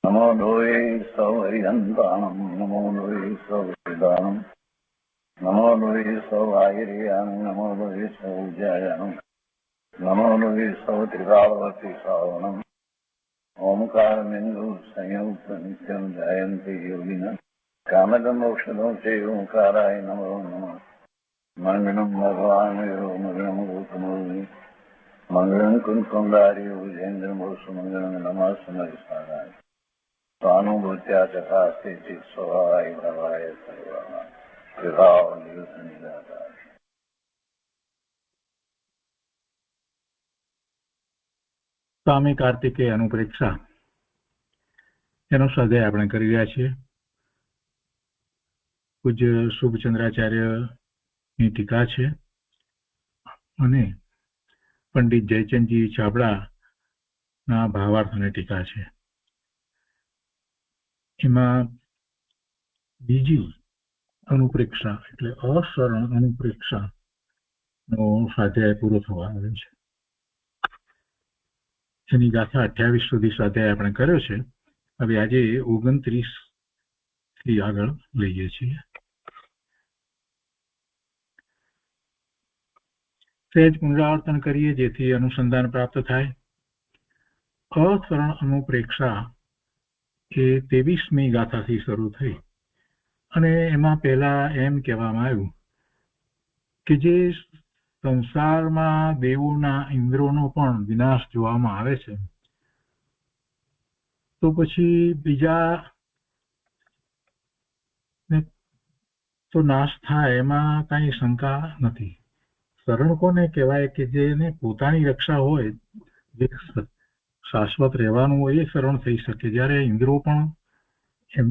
नमो लोये सौहरिहन्ताणं नमो लोये सौहृदानं नमो लोये सौभागिर्यानं नमो लोये सौज्यायानं नमो लोये सौत्रिकावती सावनं ओंकारमिन्दु संयुक्त नित्यं जयन्ति योगिनः कामदं मोक्षदं चैव ओंकाराय नमो नमः मङ्गलं भगवान् यो मङ्गलं गौतमोऽस्मि मङ्गलं कुञ्कुण्डारि विजेन्द्रमोसुमङ्गलं नमः समरिसाराय स्वानुभूत्या तथास्ति चित् स्वभावाय भवाय सर्वः विभाव निरुद्ध निराकार। સ્વામી કાર્તિકેય અનુપ્રેક્ષા એનો સ્વાધ્યાય આપણે કરી રહ્યા છીએ. પૂજ્ય શુભચંદ્રાચાર્યની ટીકા છે અને પંડિત જયચંદજી ચાવડાના ભાવાર્થ અને ટીકા છે. એમાં બીજી અનુપ્રેક્ષા એટલે અસરણ અનુપ્રેક્ષાનો સ્વાધ્યાય પૂરો થવા આવ્યો છે. એની ગાથા 28 સુધી સ્વાધ્યાય આપણે કર્યો છે. હવે આજે 29 થી આગળ લઈએ છીએ. સહેજ પુનરાવર્તન કરીએ જેથી અનુસંધાન પ્રાપ્ત થાય. અસરણ અનુપ્રેક્ષા એ 23મી ગાથાથી શરૂ થઈ અને એમાં પહેલા એમ કહેવામાં આવ્યું કે જે સંસારમાં દેવોના ઇન્દ્રોનો પણ વિનાશ જોવામાં આવે છે તો પછી બીજા તો નાશ થાય એમાં કાંઈ શંકા નથી. શરણ કોને કહેવાય કે જેને પોતાની રક્ષા હોય, જે શાશ્વત રહેવાનું હોય એ શરણ થઈ શકે. જ્યારે ઇન્દ્રો પણ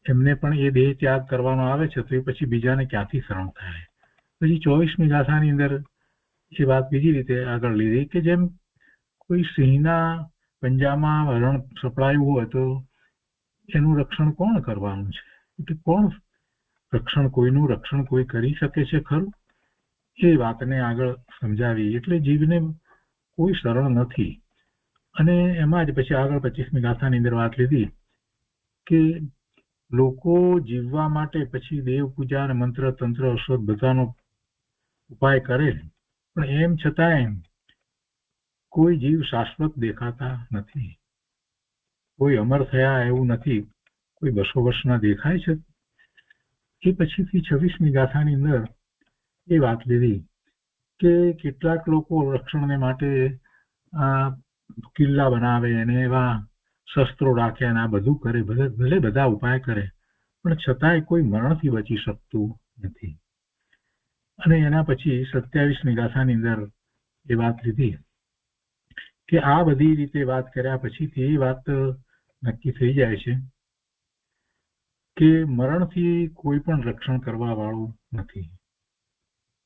એમને પણ એ દેહ ત્યાગ કરવાનો આવે છે તો એ પછી બીજાને ક્યાંથી શરણ થાય. પછી 24મી ગાથાની અંદર એ વાત બીજી રીતે આગળ લીધી કે જેમ કોઈ સિંહના પંજામાં હરણ સપડાયું હોય તો એનું રક્ષણ કોણ કરવાનું છે, એટલે કોણ રક્ષણ, કોઈનું રક્ષણ કોઈ કરી શકે છે ખરું? એ વાતને આગળ સમજાવી. એટલે જીવને કોઈ શરણ નથી. અને એમાં જ પછી આગળ 25મી ગાથાની અંદર વાત લીધી કે લોકો જીવવા માટે પછી દેવ પૂજા અને મંત્ર તંત્ર ઔષધ બધાનો ઉપાય કરે, પણ એમ છતાંય કોઈ જીવ શાશ્વત દેખાતા નથી. કોઈ અમર થયા એવું નથી. કોઈ 200 વર્ષના દેખાય છે. એ પછીથી 26મી ગાથાની અંદર એ વાત લીધી કે કેટલાક લોકો રક્ષણને માટે કિલ્લા બનાવે અને એવા શસ્ત્રો રાખે અને આ બધું કરે, ભલે બધા ઉપાય કરે, પણ છતાંય કોઈ મરણથી બચી શકતું નથી. અને એના પછી 27મી ગાથાની અંદર એ વાત લીધી કે આ બધી રીતે વાત કર્યા પછીથી એ વાત નક્કી થઈ જાય છે કે મરણથી કોઈ પણ રક્ષણ કરવા વાળું નથી.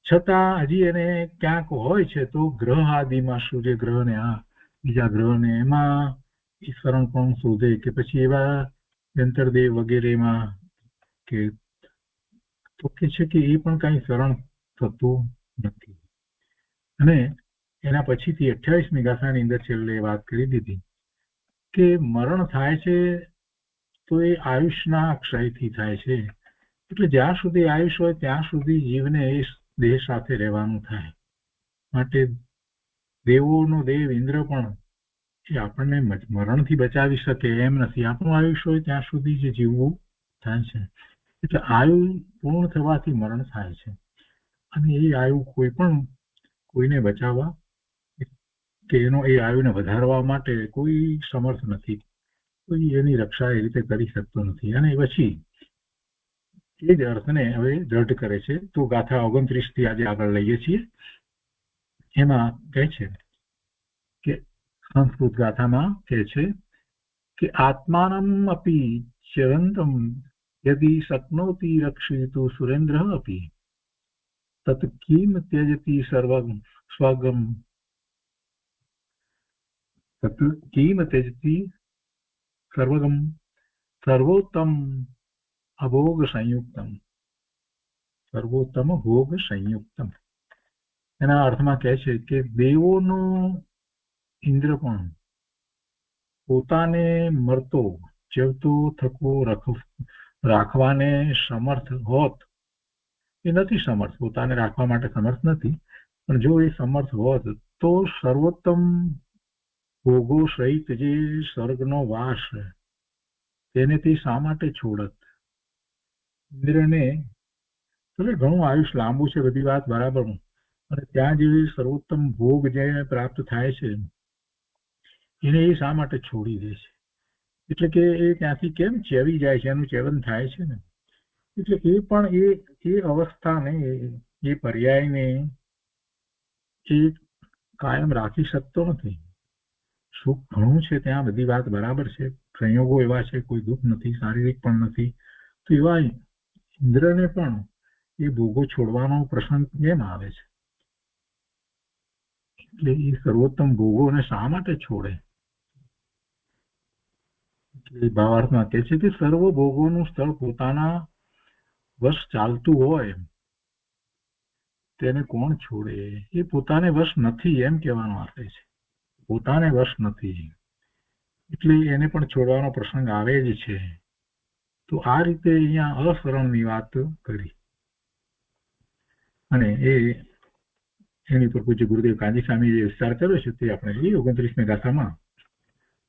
છતાં હજી એને ક્યાંક હોય છે તો ગ્રહ આદિમાં સૂર્ય ગ્રહને બીજા ગ્રહને એમાં શરણ પણ શોધે કે પછી એવા યંતરદેવ વગેરેમાં કે તો કે છે કે એ પણ કાંઈ શરણ થતું નથી. અને એના પછીથી 28મી ગાથાની અંદર છેલ્લે વાત કરી દીધી કે મરણ થાય છે તો એ આયુષના ક્ષયથી થાય છે. એટલે જ્યાં સુધી આયુષ હોય ત્યાં સુધી જીવને એ દેહ સાથે રહેવાનું થાય. માટે દેવોનો દેવ ઇન્દ્ર પણ એ આપણને મરણથી બચાવી શકે એમ નથી. આપણું આયુષ હોય ત્યાં સુધી જ જીવવું થાય છે. એટલે આયુ પૂર્ણ થવાથી મરણ થાય છે અને એ આયુ કોઈ પણ કોઈને બચાવવા કે એનો એ આયુને વધારવા માટે કોઈ સમર્થ નથી. કોઈ એની રક્ષા એ રીતે કરી શકતો નથી. અને પછી એ જ અર્થને હવે દ્રઢ કરે છે. તો ગાથા 29 થી આજે આગળ લઈએ છીએ. એમાં કહે છે કે સંસ્કૃત ગાથામાં કહે છે કે આત્માનમ અપી ચરંતમ યદિ શક્નોતિ રક્ષિતુ સુરેન્દ્રઃ અપી તત કિમ ત્યજતિ સ્વગમ તત કિમ ત્યજતિ સર્વગમ સર્વોત્તમ અભોગ સંયુક્તમ સર્વોત્તમ ભોગ સંયુક્તમ. એના અર્થમાં કહે છે કે દેવોનો ઇન્દ્ર પણ પોતાને મરતો ચેવતો થકો રાખવાને સમર્થ હોત, એ નથી સમર્થ, પોતાને રાખવા માટે સમર્થ નથી, પણ જો એ સમર્થ હોત તો સર્વોત્તમ ભોગો સહિત જે સ્વર્ગનો વાસ તેને તે શા માટે છોડત? ઇન્દ્રને ભલે ઘણું આયુષ્ય લાંબુ છે, બધી વાત બરાબર, અને ત્યાં જે સર્વોત્તમ ભોગ જે પ્રાપ્ત થાય છે એને એ શા માટે છોડી દે છે? એટલે કે એ ત્યાંથી કેમ ચેવી જાય છે, એનું ચેવન થાય છે ને, એટલે એ પણ એ અવસ્થાને, એ પર્યાયને એ કાયમ રાખી શકતો નથી. સુખ ઘણું છે ત્યાં, બધી વાત બરાબર છે, સંયોગો એવા છે, કોઈ દુઃખ નથી, શારીરિક પણ નથી, તો એવા ઇન્દ્રને પણ એ ભોગો છોડવાનો પ્રસંગ કેમ આવે છે? એટલે એ સર્વોત્તમ ભોગોને શા માટે છોડે? એટલે ભાવાર્થમાં કહે છે કે સર્વ ભોગોનું સ્થળ પોતાના વશ ચાલતું હોય તેને કોણ છોડે? એ પોતાને વશ નથી એમ કહેવાનો અર્થ છે, પોતાને વશ નથી, એટલે એને પણ છોડવાનો પ્રસંગ આવે જ છે. તો આ રીતે અહીંયા અસરણની વાત કરી, અને એની પર પૂજ્ય ગુરુદેવ કાંજી સ્વામી જે વિસ્તાર કર્યો છે તે આપણે એ 29મી ગાથામાં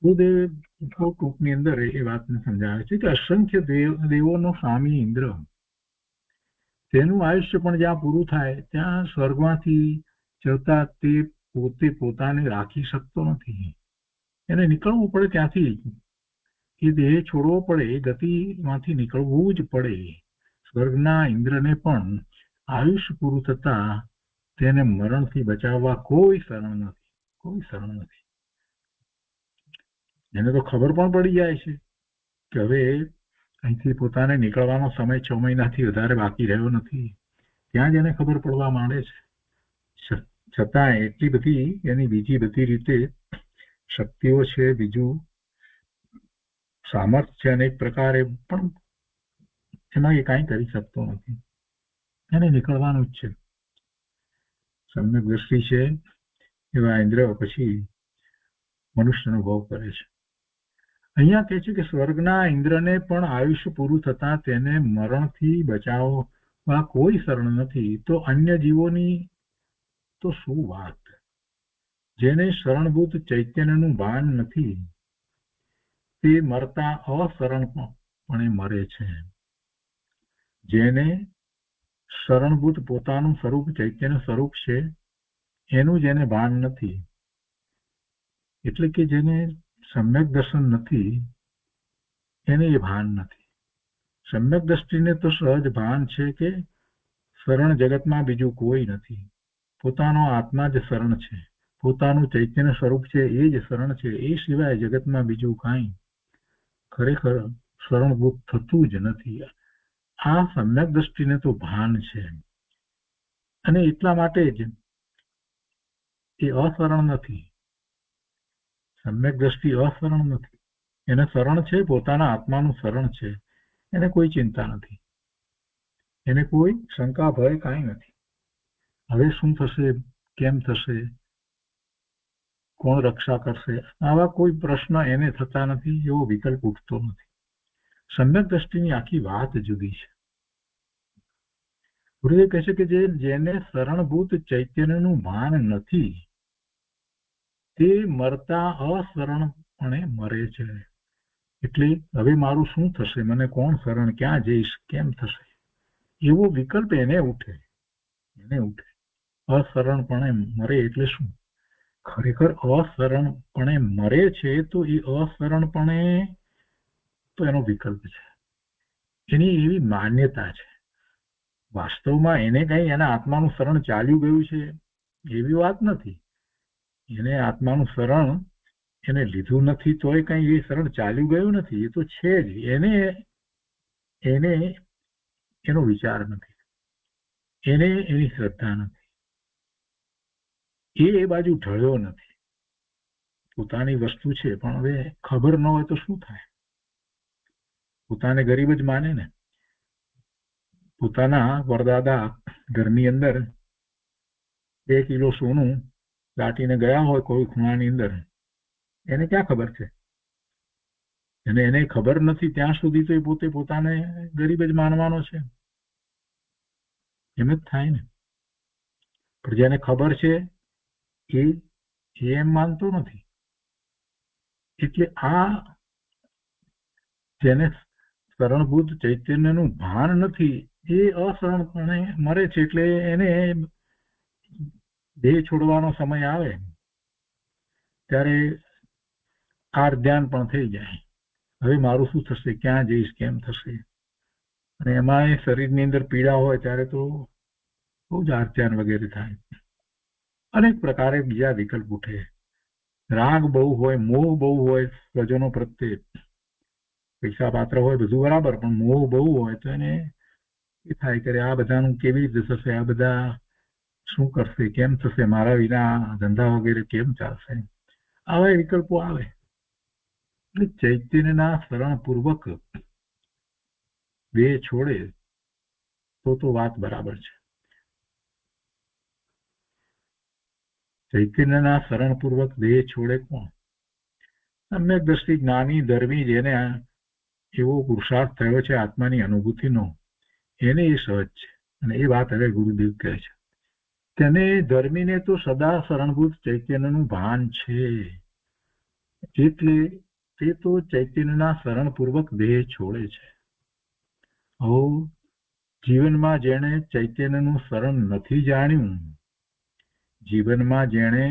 ગુરુદેવ ટૂંકની અંદર એ વાતને સમજાવે છે કે અસંખ્ય દેવોનો સ્વામી ઇન્દ્ર, તેનું આયુષ્ય પણ જ્યાં પૂરું થાય ત્યાં સ્વર્ગમાંથી જતા તે પોતે પોતાને રાખી શકતો નથી, એને નીકળવું પડે ત્યાંથી, એ દેહ છોડવો પડે, એ ગતિમાંથી નીકળવું જ પડે. સ્વર્ગના ઇન્દ્રને પણ આયુષ્ય પૂરું થતા તેને મરણથી બચાવવા કોઈ શરણ નથી, કોઈ શરણ નથી. એને તો ખબર પણ પડી જાય છે કે હવે અહીંથી પોતાને નીકળવાનો સમય 6 મહિનાથી વધારે બાકી રહ્યો નથી, ત્યાં જ એને ખબર પડવા માંડે છે. છતાં એટલી બધી એની બીજી બધી રીતે શક્તિઓ છે, બીજું સામર્થ્ય છે, અનેક પ્રકારે, પણ એમાં એ કાંઈ કરી શકતો નથી, એને નીકળવાનું જ છે. સમ્યક દ્રષ્ટિ છે એવા ઇન્દ્ર પછી મનુષ્યનો ભોગ કરે છે. અહીંયા કહે છે કે સ્વર્ગના ઇન્દ્રને પણ આયુષ્ય પૂરું થતા તેને મરણથી બચાવવા કોઈ શરણ નથી, તો અન્ય જીવોની તો શું વાત? જેને શરણભૂત ચૈતન્યનું ભાન નથી તે મરતા અશરણપણે મરે છે. જેને શરણભૂત પોતાનું સ્વરૂપ ચૈતન્ય સ્વરૂપ છે એનું જેને ભાન નથી, એટલે કે જેને સમ્યક દર્શન નથી એને એ ભાન નથી. સમ્યક દ્રષ્ટિને તો સહજ ભાન છે કે શરણ જગતમાં બીજું કોઈ નથી, પોતાનો આત્મા જ શરણ છે, પોતાનું ચૈતન્ય સ્વરૂપ છે એ જ શરણ છે, એ સિવાય જગતમાં બીજું કાંઈ ખરેખર શરણભૂત થતું જ નથી. આ સમ્યક દ્રષ્ટિને તો ભાન છે, અને એટલા માટે જ એ અશરણ નથી. સમ્યક દ્રષ્ટિ અશરણ નથી, એને શરણ છે, પોતાના આત્માનું શરણ છે, એને કોઈ ચિંતા નથી, એને કોઈ શંકા ભય કાંઈ નથી. હવે શું થશે, કેમ થશે, કોણ રક્ષા કરશે, આવા કોઈ પ્રશ્ન એને થતા નથી, એવો વિકલ્પ ઉઠતો નથી. સમ્યક દ્રષ્ટિની આખી વાત જુદી છે. ગુરુદેવ કહે છે કે જેને શરણભૂત ચૈતન્યનું ભાન નથી તે મરતા અશરણપણે મરે છે. એટલે હવે મારું શું થશે, મને કોણ શરણ, ક્યાં જઈશ, કેમ થશે, એવો વિકલ્પ એને ઉઠે. અશરણપણે મરે એટલે શું? ખરેખર અશરણપણે મરે છે તો એ અશરણપણે તો એનો વિકલ્પ છે, એની એવી માન્યતા છે. વાસ્તવમાં એને કઈ એના આત્માનું શરણ ચાલ્યું ગયું છે એવી વાત નથી. એને આત્માનું શરણ એને લીધું નથી તોય કઈ એ શરણ ચાલ્યું ગયું નથી, એ તો છે જ. એને એનો વિચાર નથી, એને એની શ્રદ્ધા નથી, એ બાજુ ઢળ્યો નથી. પોતાની વસ્તુ છે પણ હવે ખબર ન હોય તો શું થાય? પોતાને ગરીબ જ માને ને. પોતાના વરદાદા ઘરની અંદર 2 કિલો સોનું દાટીને ગયા હોય કોઈ ખૂણાની અંદર, એને ક્યાં ખબર છે? અને એને ખબર નથી ત્યાં સુધી તો એ પોતે પોતાને ગરીબ જ માનવાનો છે. એમ જ થાય ને. પણ જેને ખબર છે એ એમ માનતો નથી. એટલે આ જેને શરણભૂત ચૈતન્યનું ભાન નથી એ અશરણપણે મરે છે. એટલે એને દેહ છોડવાનો સમય આવે ત્યારે આ ધ્યાન પણ થઈ જાય. હવે મારું શું થશે, ક્યાં જઈશ, કેમ થશે. અને એમાં શરીરની અંદર પીડા હોય ત્યારે તો બહુ જ આર્ત્યાન વગેરે થાય. અનેક પ્રકારે બીજા વિકલ્પ ઉઠે. રાગ બહુ હોય, મોહ બહુ હોય સ્વજનો પ્રત્યે, પૈસા પાત્ર હોય બધું બરાબર, પણ મોહ બહુ હોય તો એને એ થાય કે આ બધાનું કેવી રીતે થશે, આ બધા શું કરશે, કેમ થશે, મારા વિના ધંધા વગેરે કેમ ચાલશે. આવા વિકલ્પો આવે. એટલે ચૈતન્યના શરણપૂર્વક દેહ છોડે તો વાત બરાબર છે. ચૈતન્યના શરણપૂર્વક દેહ છોડે કોણ? સમ્યક દ્રષ્ટિ જ્ઞાની ધર્મી જેને એવો પુરુષાર્થ થયો છે આત્માની અનુભૂતિનો, એને એ સહજ છે. અને એ વાત હવે ગુરુદેવ કહે છે. તેને ધર્મીને તો સદા શરણભૂત ચૈતન્યનું ભાન છે. એટલે તે તો ચૈતન્યના શરણપૂર્વક દેહ છોડે છે. જીવનમાં જેણે ચૈતન્યનું શરણ નથી જાણ્યું, જીવનમાં જેણે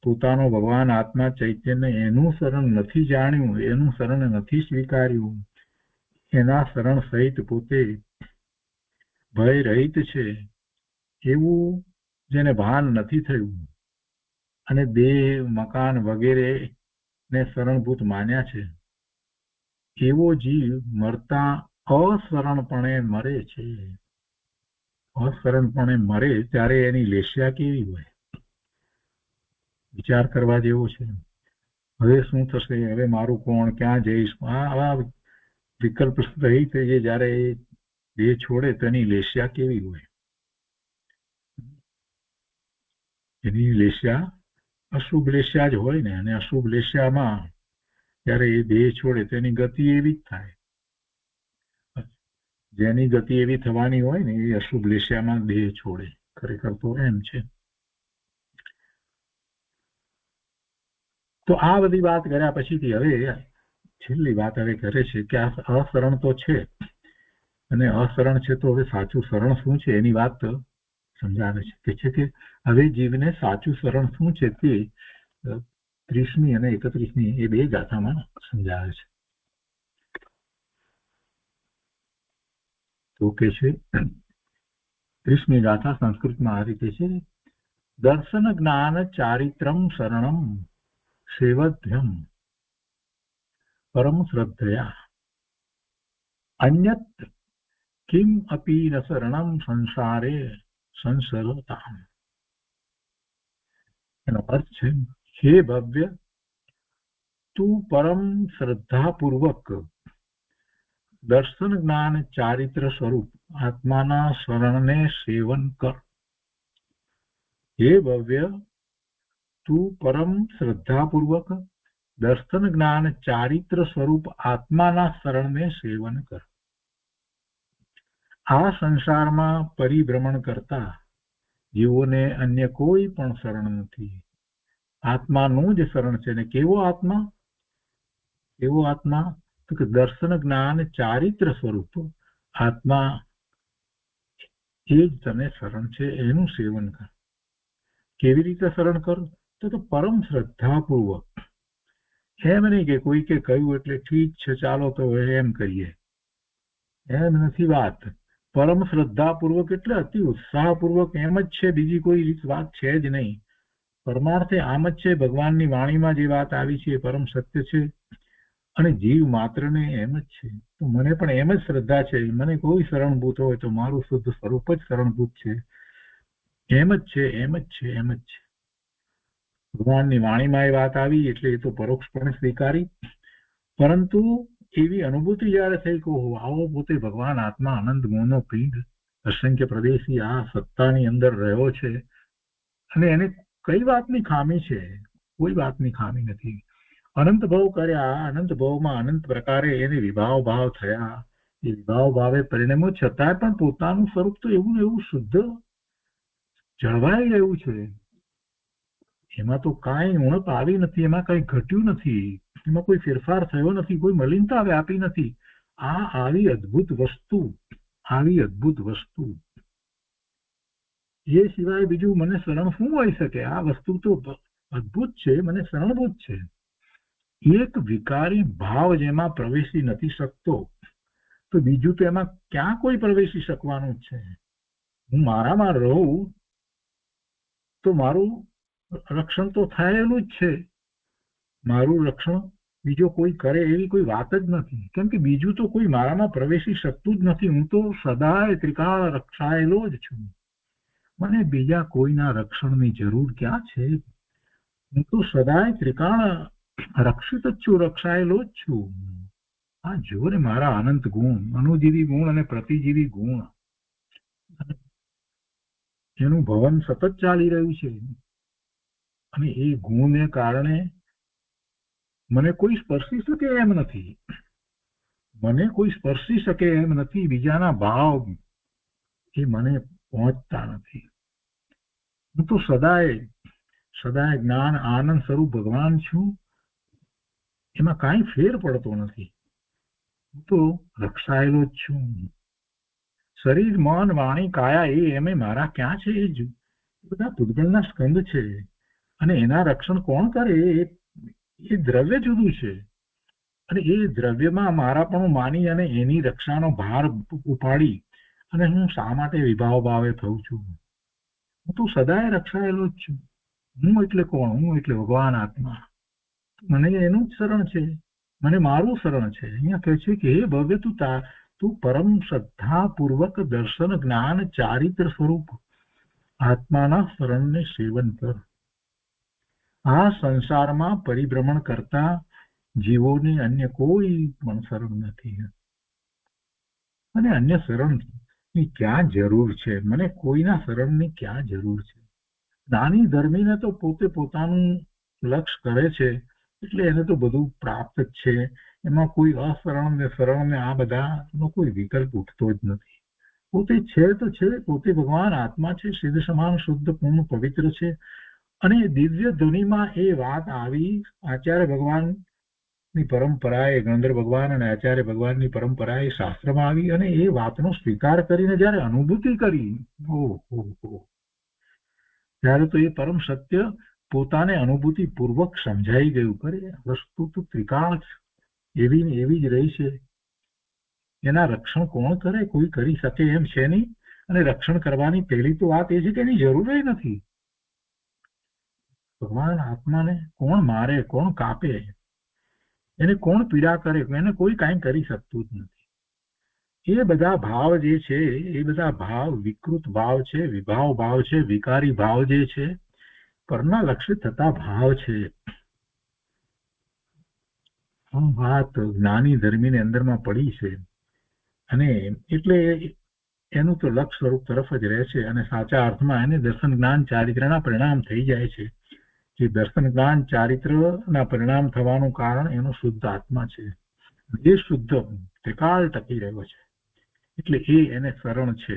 પોતાનો ભગવાન આત્મા ચૈતન્ય એનું શરણ નથી જાણ્યું, એનું શરણ નથી સ્વીકાર્યું, એના શરણ સહિત પોતે ભય રહિત છે એવું જેને ભાન નથી થયું અને દેહ મકાન વગેરે ને શરણભૂત માન્યા છે, એવો જીવ મરતા અશરણપણે મરે છે. અશરણપણે મરે ત્યારે એની લેસ્યા કેવી હોય, વિચાર કરવા જેવો છે. હવે શું થશે, હવે મારું કોણ, ક્યાં જઈશ, આવા વિકલ્પ રહિત જયારે દેહ છોડે તો એની લેસ્યા કેવી હોય. એની લેસ્યા અશુભ લેસ્યા જ હોય ને. અને અશુભ લેસ્યામાં ત્યારે એ દેહ છોડે તેની ગતિ એવી જ થાય. જેની ગતિ એવી થવાની હોય ને એ અશુભ લેસ્યામાં દેહ છોડે. ખરેખર તો એમ છે. તો આ બધી વાત કર્યા પછીથી હવે છેલ્લી વાત હવે કરે છે કે આ અશરણ તો છે, અને અશરણ છે તો હવે સાચું શરણ શું છે એની વાત સમજાવે છે. કે છે કે હવે જીવને સાચું શરણ શું છે તે 30મી અને 31મી એ બે ગાથામાં સમજાવે છે. તો કે છે 30મી ગાથા સંસ્કૃતમાં આ રીતે છે: દર્શન જ્ઞાન ચારિત્રમ શરણમ સેવધ્યમ પરમ શ્રદ્ધયા અન્યત કિમ અપી ન શરણમ સંસારે સંસરતામ. એનો અર્થ છે, હે ભવ્ય, તું પરમ શ્રદ્ધાપૂર્વક દર્શન જ્ઞાન ચારિત્ર સ્વરૂપ આત્માના શરણને સેવન કર. હે ભવ્ય, તું પરમ શ્રદ્ધાપૂર્વક દર્શન જ્ઞાન ચારિત્ર સ્વરૂપ આત્માના શરણને સેવન કર. આ સંસારમાં પરિભ્રમણ કરતા જીવોને અન્ય કોઈ પણ શરણ નથી. આત્માનું જ શરણ છે. ને કેવો આત્મા? કેવો આત્મા? તો કે દર્શન જ્ઞાન ચારિત્ર સ્વરૂપ આત્મા એ જ તને શરણ છે, એનું સેવન કર. કેવી રીતે શરણ કર? તો પરમ શ્રદ્ધાપૂર્વક. એમ નહીં કે કોઈ કે કહ્યું એટલે ઠીક છે ચાલો તો એમ કરીએ, એમ નથી વાત. પરમ શ્રદ્ધાપૂર્વક એટલે અતિ ઉત્સાહપૂર્વક એમ જ છે, બીજી કોઈ વાત છે જ નહીં. પરમાર્થે આમ જ છે. ભગવાનની વાણીમાં જે વાત આવી છે એ પરમ સત્ય છે, અને જીવ માત્રને એમ જ છે. તો મને પણ એમ જ શ્રદ્ધા છે. મને કોઈ શરણભૂત હોય તો મારું શુદ્ધ સ્વરૂપ જ શરણભૂત છે. એમ જ છે, એમ જ છે, એમ જ છે. ભગવાનની વાણીમાં એ વાત આવી એટલે એ તો પરોક્ષપણે સ્વીકારી. પરંતુ એવી અનુભૂતિ જયારે થઈ કે આવો પોતે ભગવાન આત્મા આનંદ મોહનો પિંડ અસંખ્ય પ્રદેશી આ સત્તાની અંદર રહ્યો છે, અને એને કઈ વાતની ખામી છે? કોઈ વાતની ખામી નથી. અનંત ભવ કર્યા, અનંત ભવમાં અનંત પ્રકારે એને વિભાવ ભાવ થયા, એ વિભાવ ભાવે પરિણમ્યો, છતાંય પણ પોતાનું સ્વરૂપ તો એવું ને એવું શુદ્ધ જળવાઈ રહ્યું છે. એમાં તો કાંઈ ઉણપ આવી નથી, એમાં કઈ ઘટ્યું નથી, એમાં કોઈ ફેરફાર થયો નથી, કોઈ મલિનતા વ્યાપી નથી. આ આવી અદ્ભુત વસ્તુ, આવી અદ્ભુત વસ્તુ એ સિવાય બીજું મને શરણ શું હોઈ શકે? આ વસ્તુ તો અદ્ભુત છે, મને શરણભૂત છે. એક વિકારી ભાવ જેમાં પ્રવેશી નથી શકતો, તો બીજું તો એમાં ક્યાં કોઈ પ્રવેશી શકવાનું છે? હું મારામાં રહું તો મારું રક્ષણ તો થયેલું જ છે. મારું રક્ષણ બીજો કોઈ કરે એવી કોઈ વાત જ નથી, કેમ કે બીજું તો કોઈ મારામાં પ્રવેશી શકતું જ નથી. હું તો સદાય ત્રિકાળ રક્ષાયેલો જ છું. મને બીજા કોઈના રક્ષણની જરૂર ક્યાં છે? હું તો સદાય ત્રિકાળ રક્ષિત જ છું, રક્ષાયેલો જ છું. આ જો ને મારા અનંત ગુણ, અનુજીવી ગુણ અને પ્રતિજીવી ગુણ, એનું ભવન સતત ચાલી રહ્યું છે. અને એ ગુણને કારણે મને કોઈ સ્પર્શી શકે એમ નથી. મને કોઈ સ્પર્શી શકે એમ નથી. બીજાના ભાવ એ મને પહોંચતા નથી. હું તો સદાય સદાય જ્ઞાન આનંદ સ્વરૂપ ભગવાન છું. એમાં કાંઈ ફેર પડતો નથી. હું તો રક્ષાયેલો જ છું. શરીર, મન, વાણી, કાયા એ એમે મારા ક્યાં છે? એ બધા ભૂતગળના સ્કંદ છે. અને એના રક્ષણ કોણ કરે? એ દ્રવ્ય જુદું છે. અને એ દ્રવ્યમાં મારાપણું માની અને એની રક્ષાનો ભાર ઉપાડી અને હું શા માટે વિભાવ ભાવે થઉં છું? હું તો સદાય રક્ષાયેલો જ છું. હું એટલે કોણ? હું એટલે ભગવાન આત્મા. મને એનું જ શરણ છે, મને મારું શરણ છે. અહીંયા કહે છે કે હે ભવ્ય, તું પરમ શ્રદ્ધા પૂર્વક દર્શન જ્ઞાન ચારિત્ર સ્વરૂપ આત્માના શરણને સેવન કર. આ સંસારમાં પરિભ્રમણ કરતા જીવોને અન્ય કોઈ પણ શરણ નથી, અને અન્ય શરણની ક્યાં જરૂર છે? મને કોઈના શરણની ક્યાં જરૂર છે? જ્ઞાની ધર્મીને તો પોતે પોતાનું લક્ષ્ય કરે છે એટલે એને તો બધું પ્રાપ્ત જ છે. એમાં કોઈ અશરણ ને શરણ ને આ બધાનો કોઈ વિકલ્પ ઉઠતો જ નથી. પોતે છે તો છે, પોતે ભગવાન આત્મા છે, સિદ્ધ સમાન શુદ્ધ પૂર્ણ પવિત્ર છે. અને દિવ્ય ધ્વનિમાં એ વાત આવી આચાર્ય ભગવાનની પરંપરાએ, ગણધર ભગવાન અને આચાર્ય ભગવાનની પરંપરાએ શાસ્ત્રમાં આવી, અને એ વાતનો સ્વીકાર કરીને જયારે અનુભૂતિ કરી, ત્યારે તો એ પરમ સત્ય પોતાને અનુભૂતિ પૂર્વક સમજાઈ ગયું. કરે વસ્તુ તો ત્રિકાળ એવી ને એવી જ રહી છે. એના રક્ષણ કોણ કરે? કોઈ કરી શકે એમ છે નહીં. અને રક્ષણ કરવાની પહેલી તો વાત એ છે કે એની જરૂર નથી. ભગવાન આત્માને કોણ મારે, કોણ કાપે, એને કોણ પીડા કરે? એને કોઈ કાંઈ કરી શકતું જ નથી. એ બધા ભાવ જે છે એ બધા ભાવ વિકૃત ભાવ છે, વિભાવ ભાવ છે, વિકારી ભાવ જે છે, પરના લક્ષિત થતા ભાવ છે. વાત જ્ઞાની ધર્મીની અંદરમાં પડી છે, અને એટલે એનું તો લક્ષ સ્વરૂપ તરફ જ રહે છે. અને સાચા અર્થમાં એને દર્શન જ્ઞાન ચારિત્રના પરિણામ થઈ જાય છે. જે દર્શન જ્ઞાન ચારિત્રના પરિણામ થવાનું કારણ એનો શુદ્ધ આત્મા છે. એ શુદ્ધ ત્રિકાળ ટકી રહ્યો છે, એટલે એ એને શરણ છે.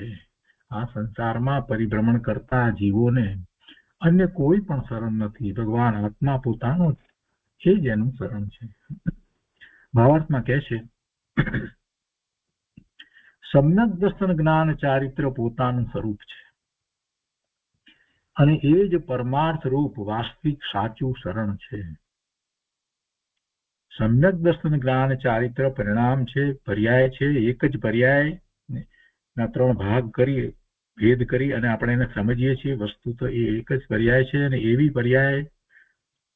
આ સંસારમાં પરિભ્રમણ કરતા જીવોને અન્ય કોઈ પણ શરણ નથી. ભગવાન આત્મા પોતાનો એ જ એનું શરણ છે. ભાવાર્થમાં કહે છે, સમ્યક દર્શન જ્ઞાન ચારિત્ર પોતાનું સ્વરૂપ છે, અને એ જ પરમાર્થ રૂપ વાસ્તવિક સાચું શરણ છે. સમ્યક દર્શન જ્ઞાન ચારિત્ર પરિણામ છે, પર્યાય છે. એક જ પર્યાય ના 3 ભાગ કરી, ભેદ કરી અને આપણે એને સમજીએ છીએ. વસ્તુ તો એ એક જ પર્યાય છે, અને એવી પર્યાય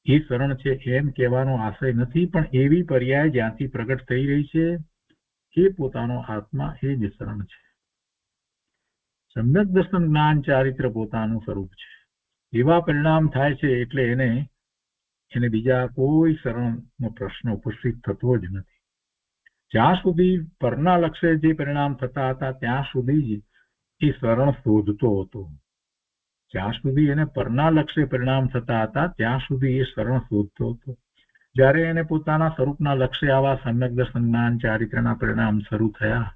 એ શરણ છે એમ કહેવાનો આશય નથી, પણ એવી પર્યાય જ્યાંથી પ્રગટ થઈ રહી છે એ પોતાનો આત્મા એ જ શરણ છે. સમ્યક દર્શન જ્ઞાન ચારિત્ર પોતાનું સ્વરૂપ છે. એવા પરિણામ થાય છે એટલે એને બીજા કોઈ શરણનો પ્રશ્ન ઉપસ્થિત થતો જ નથી. જ્યાં સુધી પરના લક્ષ્ય જે પરિણામ થતા હતા ત્યાં સુધી જ એ શરણ શોધતો હતો. જ્યાં સુધી એને પરના લક્ષ્ય પરિણામ થતા હતા ત્યાં સુધી એ શરણ શોધતો હતો. જ્યારે એને પોતાના સ્વરૂપના લક્ષ્ય આવા સમ્યક દર્શન જ્ઞાન ચારિત્રના પરિણામ શરૂ થયા,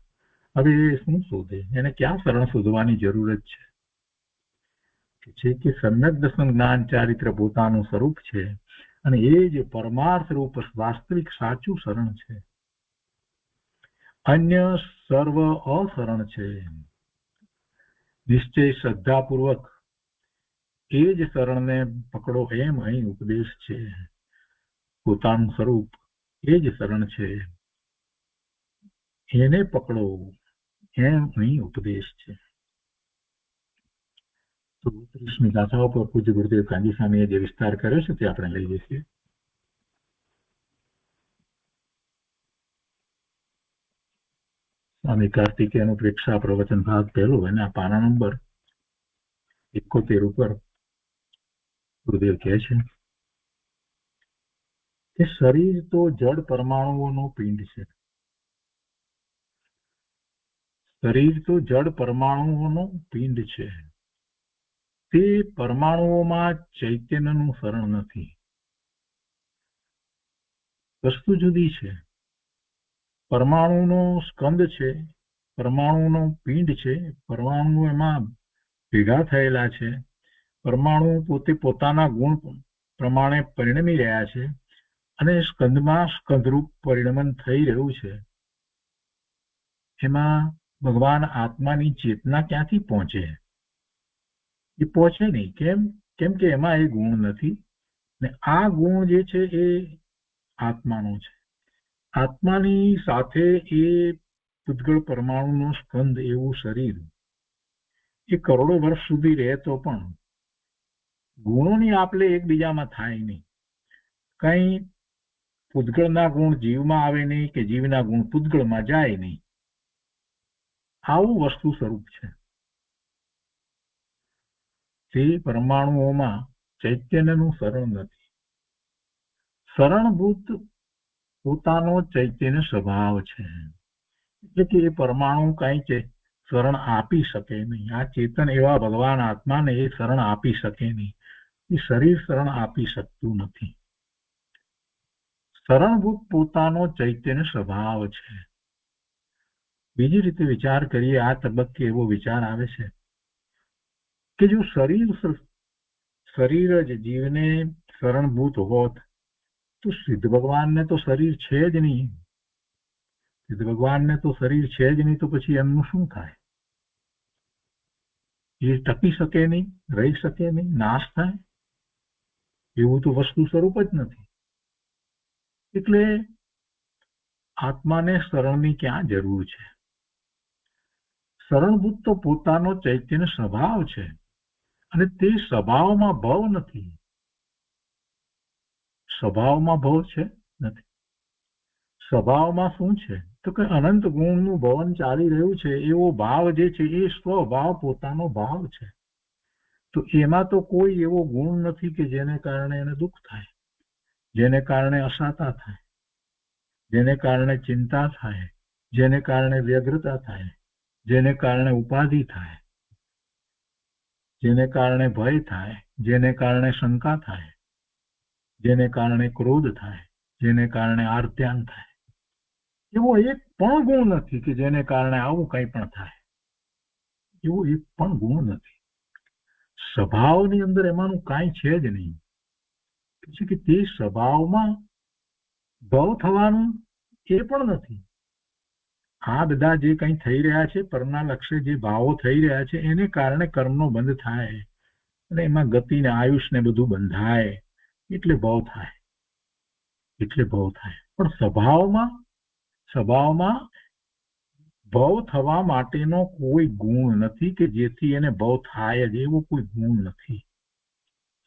હવે એ શું શોધે? એને ક્યાં શરણ શોધવાની જરૂરત છે કે સમ્યક દર્શન જ્ઞાન ચારિત્ર પોતાનું સ્વરૂપ છે અને એ જ પરમાર્થ રૂપ વાસ્તવિક સાચું શરણ છે. અન્ય સર્વ અશરણ છે. નિશ્ચય શ્રદ્ધાપૂર્વક એ જ શરણને પકડો એમ અહીં ઉપદેશ છે. પોતાનું સ્વરૂપ એ જ શરણ છે, એને પકડો એમ અહીં ઉપદેશ છે. તો 30મી ગાથાઓ પર પૂજ્ય ગુરુદેવ કાંજી સ્વામીએ જે વિસ્તાર કર્યો છે તે આપણે લઈએ છીએ. સ્વામી કાર્તિકેયનું પ્રેક્ષા પ્રવચન ભાગ પહેલો એના પાના નંબર 71 ઉપર ગુરુદેવ કહે છે કે શરીર તો જડ પરમાણુઓનો પિંડ છે. શરીર તો જડ પરમાણુઓનો પિંડ છે. તે પરમાણુઓમાં ચૈતન્યનું શરણ નથી. વસ્તુ જુદી છે. પરમાણુનો સ્કંદ છે, પરમાણુનો પિંડ છે, પરમાણુ એમાં ભેગા થયેલા છે. પરમાણુ પોતે પોતાના ગુણ પ્રમાણે પરિણમી રહ્યા છે અને સ્કંદમાં સ્કંદરૂપ પરિણમન થઈ રહ્યું છે. એમાં ભગવાન આત્માની ચેતના ક્યાંથી પહોંચે? એ પહોંચે નહીં. કેમ કે એમાં એ ગુણ નથી ને આ ગુણ જે છે એ આત્માનો છે. આત્માની સાથે એ પૂતગળ પરમાણુનો સ્કંદ એવું શરીર એ કરોડો વર્ષ સુધી રહે તો પણ ગુણોની આપલે એકબીજામાં થાય નહીં. કઈ પૂતગળના ગુણ જીવમાં આવે નહીં કે જીવના ગુણ પૂતગળમાં જાય નહીં. આવું વસ્તુ સ્વરૂપ છે. તે પરમાણુઓમાં ચૈતન્યનું શરણ નથી. શરણભૂત પોતાનો ચૈતન્ય સ્વભાવ છે. એટલે કે એ પરમાણુ કઈ શરણ આપી શકે નહીં. આ ચેતન એવા ભગવાન આત્માને એ શરણ આપી શકે નહીં. એ શરીર શરણ આપી શકતું નથી. શરણભૂત પોતાનો ચૈતન્ય સ્વભાવ છે. બીજી રીતે વિચાર કરીએ, આ તબક્કે એવો વિચાર આવે છે કે જો શરીર જ જીવને શરણભૂત હોત તો સિદ્ધ ભગવાનને તો શરીર છે જ નહીં. સિદ્ધ ભગવાનને તો શરીર છે જ નહીં, તો પછી એમનું શું થાય? એ ટકી શકે નહીં, રહી શકે નહીં, નાશ થાય? એવું તો વસ્તુ સ્વરૂપ જ નથી. એટલે આત્માને શરણની ક્યાં જરૂર છે? શરણભૂત તો પોતાનો ચૈતન્ય સ્વભાવ છે અને તે સ્વભાવમાં ભવ નથી. સ્વભાવમાં ભવ છે નથી. સ્વભાવમાં શું છે? તો કે અનંત ગુણનું ભવન ચાલી રહ્યું છે. એવો ભાવ જે છે એ સ્વભાવ પોતાનો ભાવ છે. તો એમાં તો કોઈ એવો ગુણ નથી કે જેને કારણે એને દુઃખ થાય, જેને કારણે અશાતા થાય, જેને કારણે ચિંતા થાય, જેને કારણે વ્યગ્રતા થાય, જેને કારણે ઉપાધિ થાય, જેને કારણે ભય થાય, જેને કારણે શંકા થાય, જેને કારણે ક્રોધ થાય, જેને કારણે આર્ત્યાન થાય. એવો એક પણ ગુણ નથી કે જેને કારણે આવું કંઈ પણ થાય. એવો એક પણ ગુણ નથી. સ્વભાવની અંદર એમાંનું કાંઈ છે જ નહીં. કે તે સ્વભાવમાં ભવ થવાનું એ પણ નથી. આ બધા જે કંઈ થઈ રહ્યા છે, પરના લક્ષ્ય જે ભાવો થઈ રહ્યા છે, એને કારણે કર્મનો બંધ થાય અને એમાં ગતિ ને આયુષ ને બધું બંધાય એટલે ભવ થાય. એટલે ભવ થાય. પણ સ્વભાવમાં ભવ થવા માટેનો કોઈ ગુણ નથી કે જેથી એને ભવ થાય જ. એવો કોઈ ગુણ નથી.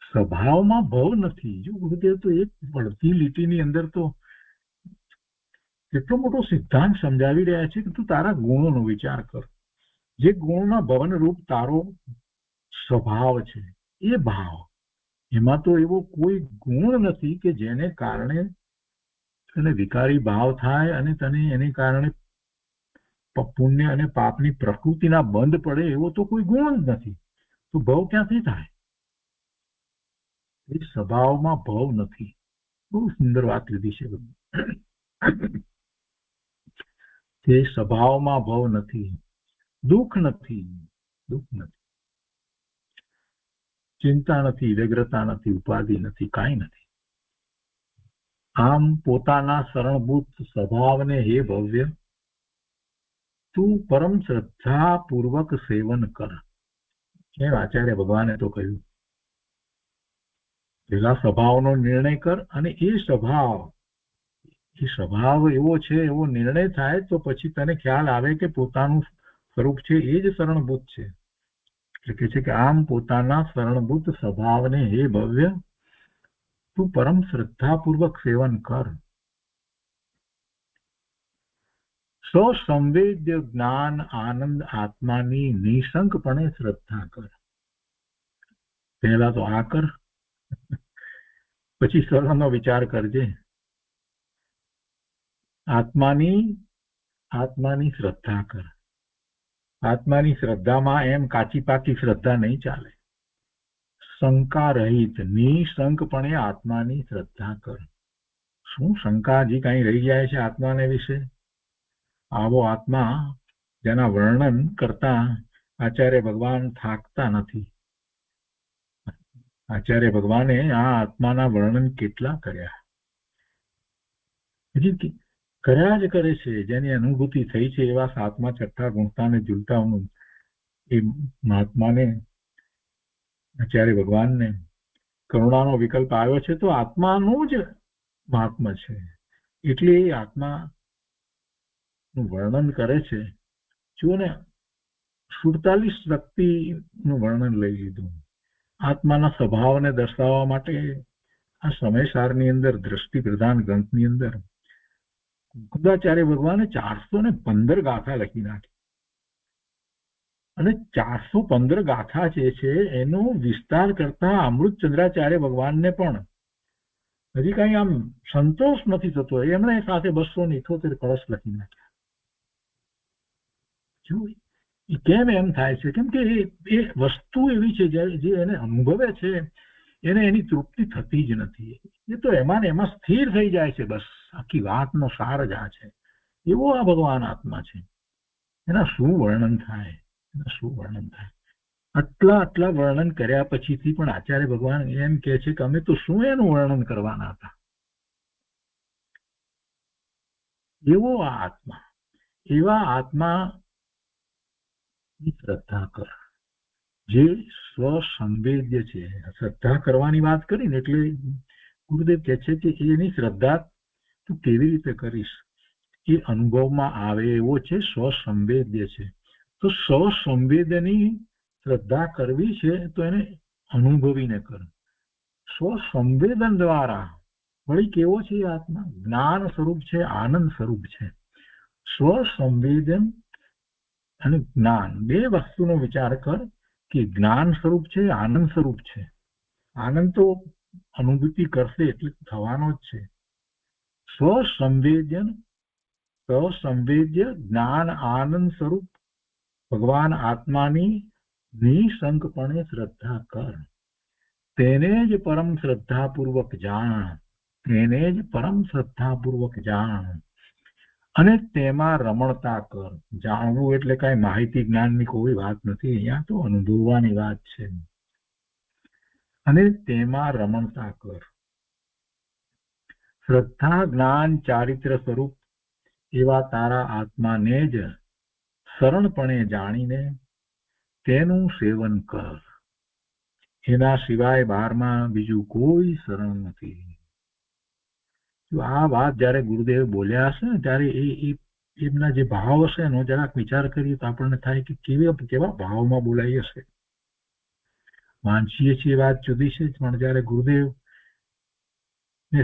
સ્વભાવમાં ભવ નથી. જો ગુરુદેવ તો એક પડતી લીટીની અંદર તો કેટલો મોટો સિદ્ધાંત સમજાવી રહ્યા છે કે તું તારા ગુણોનો વિચાર કર. જે ગુણના ભવન રૂપ તારો સ્વભાવ છે, એ ભાવ, એમાં તો એવો કોઈ ગુણ નથી કે જેને કારણે તને વિકારી ભાવ થાય અને તને એને કારણે પુણ્ય અને પાપની પ્રકૃતિના બંધ પડે. એવો તો કોઈ ગુણ જ નથી. તો ભવ ક્યાંથી થાય? એ સ્વભાવમાં ભવ નથી. બહુ સુંદર વાત લીધી છે કે સ્વભાવમાં ભવ નથી, દુઃખ નથી, ચિંતા નથી, વ્યગ્રતા નથી, ઉપાધિ નથી, કાંઈ નથી. આમ પોતાના શરણભૂત સ્વભાવને હે ભવ્ય તું પરમ શ્રદ્ધા પૂર્વક સેવન કર. એમ આચાર્ય ભગવાને તો કહ્યું, પેલા સ્વભાવનો નિર્ણય કર, અને એ સ્વભાવ એવો છે, એવો નિર્ણય થાય તો પછી તને ખ્યાલ આવે કે પોતાનું સ્વરૂપ છે એ જ શરણભૂત છે. એટલે કે છે કે આમ પોતાના શરણભૂત સ્વભાવને હે ભવ્ય તું પરમ શ્રદ્ધાપૂર્વક સેવન કર. સ્વસંવેદ્ય જ્ઞાન આનંદ આત્માની નિશંકપણે શ્રદ્ધા કર. પહેલા તો આ કર, પછી સરળનો વિચાર કરજે. આત્માની શ્રદ્ધા કર. આત્માની શ્રદ્ધામાં એમ કાચી પાકી શ્રદ્ધા નહીં ચાલે. શંકા રહિત નિશંકપણે આત્માની શ્રદ્ધા કર. શું શંકા હજી કઈ રહી જાય છે આત્માને વિશે? આવો આત્મા જેના વર્ણન કરતા આચાર્ય ભગવાન થાકતા નથી. આચાર્ય ભગવાને આ આત્માના વર્ણન કેટલા કર્યા, હજી કર્યા જ કરે છે. જેની અનુભૂતિ થઈ છે એવા સાતમા છઠ્ઠા ગુણતા ને ઝૂલતા એ મહાત્માને, આચાર્ય ભગવાનને કરુણાનો વિકલ્પ આવ્યો છે તો આત્માનું જ મહાત્મા છે. એટલે એ આત્માનું વર્ણન કરે છે. જુઓ ને, 47 વ્યક્તિનું વર્ણન લઈ લીધું. આત્માના સ્વભાવને દર્શાવવા માટે આ સમયસારની અંદર દ્રષ્ટિ પ્રધાન ગ્રંથની અંદર મુકુંદાચાર્ય ભગવાને 415 ગાથા લખી નાખી. અને 415 ગાથા જે છે એનો વિસ્તાર કરતા અમૃતચંદ્રાચાર્ય ભગવાનને પણ હજી કઈ આમ સંતોષ નથી થતો. એમણે સાથે 278 કળશ લખી નાખ્યા. કેમ એમ થાય છે? કેમ કે એ વસ્તુ એવી છે જે એને અનુભવે છે એને એની તૃપ્તિ થતી જ નથી. એ તો એમાં ને એમાં સ્થિર થઈ જાય છે. બસ આખી વાતનો સાર જ આ છે. એવો આ ભગવાન આત્મા છે. એના શું વર્ણન થાય, આટલા વર્ણન કર્યા પછીથી પણ આચાર્ય ભગવાન એમ કે છે કે અમે તો શું એનું વર્ણન કરવાના હતા. એવો આ આત્મા, એવા આત્મા શ્રદ્ધા કર જે સ્વસંવેદ્ય છે. શ્રદ્ધા કરવાની વાત કરીને એટલે ગુરુદેવ કહે છે કે એની શ્રદ્ધા તું કેવી રીતે કરીશ? એ અનુભવમાં આવે એવો છે, સ્વસંવેદ્ય છે. તો સ્વસંવેદની શ્રદ્ધા કરવી છે તો એને અનુભવીને કર. સ્વસંવેદન દ્વારા વળી કેવો છે આત્મા? જ્ઞાન સ્વરૂપ છે, આનંદ સ્વરૂપ છે. સ્વસંવેદન અને જ્ઞાન બે વસ્તુનો વિચાર કર કે જ્ઞાન સ્વરૂપ છે, આનંદ સ્વરૂપ છે. આનંદ તો અનુભૂતિ કરશે એટલે થવાનો જ છે. સ્વસંવેદ્ય જ્ઞાન આનંદ સ્વરૂપ ભગવાન આત્માની નિશંકપણે શ્રદ્ધા કર. તેને જ પરમ શ્રદ્ધાપૂર્વક જાણ, અને તેમાં રમણતા કર. જાણવું એટલે કઈ માહિતી જ્ઞાનની કોઈ વાત નથી, અહીંયા તો અનુભવવાની વાત છે. અને તેમાં રમણતા કર. શ્રદ્ધા જ્ઞાન ચારિત્ર સ્વરૂપ એવા તારા આત્માને જ શરણપણે જાણીને તેનું સેવન કર. એના સિવાય બહારમાં બીજું કોઈ શરણ નથી. આ વાત જયારે ગુરુદેવ બોલ્યા હશે ને ત્યારે એમના જે ભાવ હશે એનો જરાક વિચાર કરીએ તો આપણને થાય કે કેવા ભાવમાં બોલાઈ હશે. વાંચીએ છીએ વાત જુદી છે, પણ જયારે ગુરુદેવ ને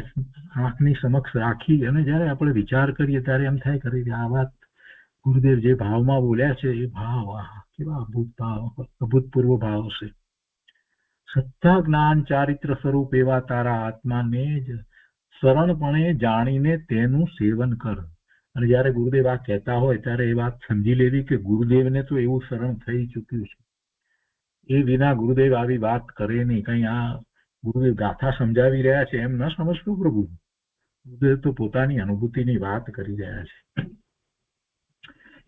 આંખની સમક્ષ રાખી અને જયારે આપણે વિચાર કરીએ ત્યારે એમ થાય કે આ વાત ગુરુદેવ જે ભાવમાં બોલ્યા છે એ ભાવ કેવા અભૂતપૂર્વ ભાવ હશે. શ્રદ્ધા જ્ઞાન ચારિત્ર સ્વરૂપ એવા તારા આત્માને જ શરણપણે જાણીને તેનું સેવન કર. અને જયારે ગુરુદેવ આ કહેતા હોય ત્યારે એ વાત સમજી લેવી કે ગુરુદેવને તો એવું શરણ થઈ ચૂક્યું છે. એ વિના ગુરુદેવ આવી વાત કરે નહીં. કઈ આ ગુરુદેવ ગાથા સમજાવી રહ્યા છે એમ ન સમજતું પ્રભુ. ગુરુદેવ તો પોતાની અનુભૂતિની વાત કરી રહ્યા છે.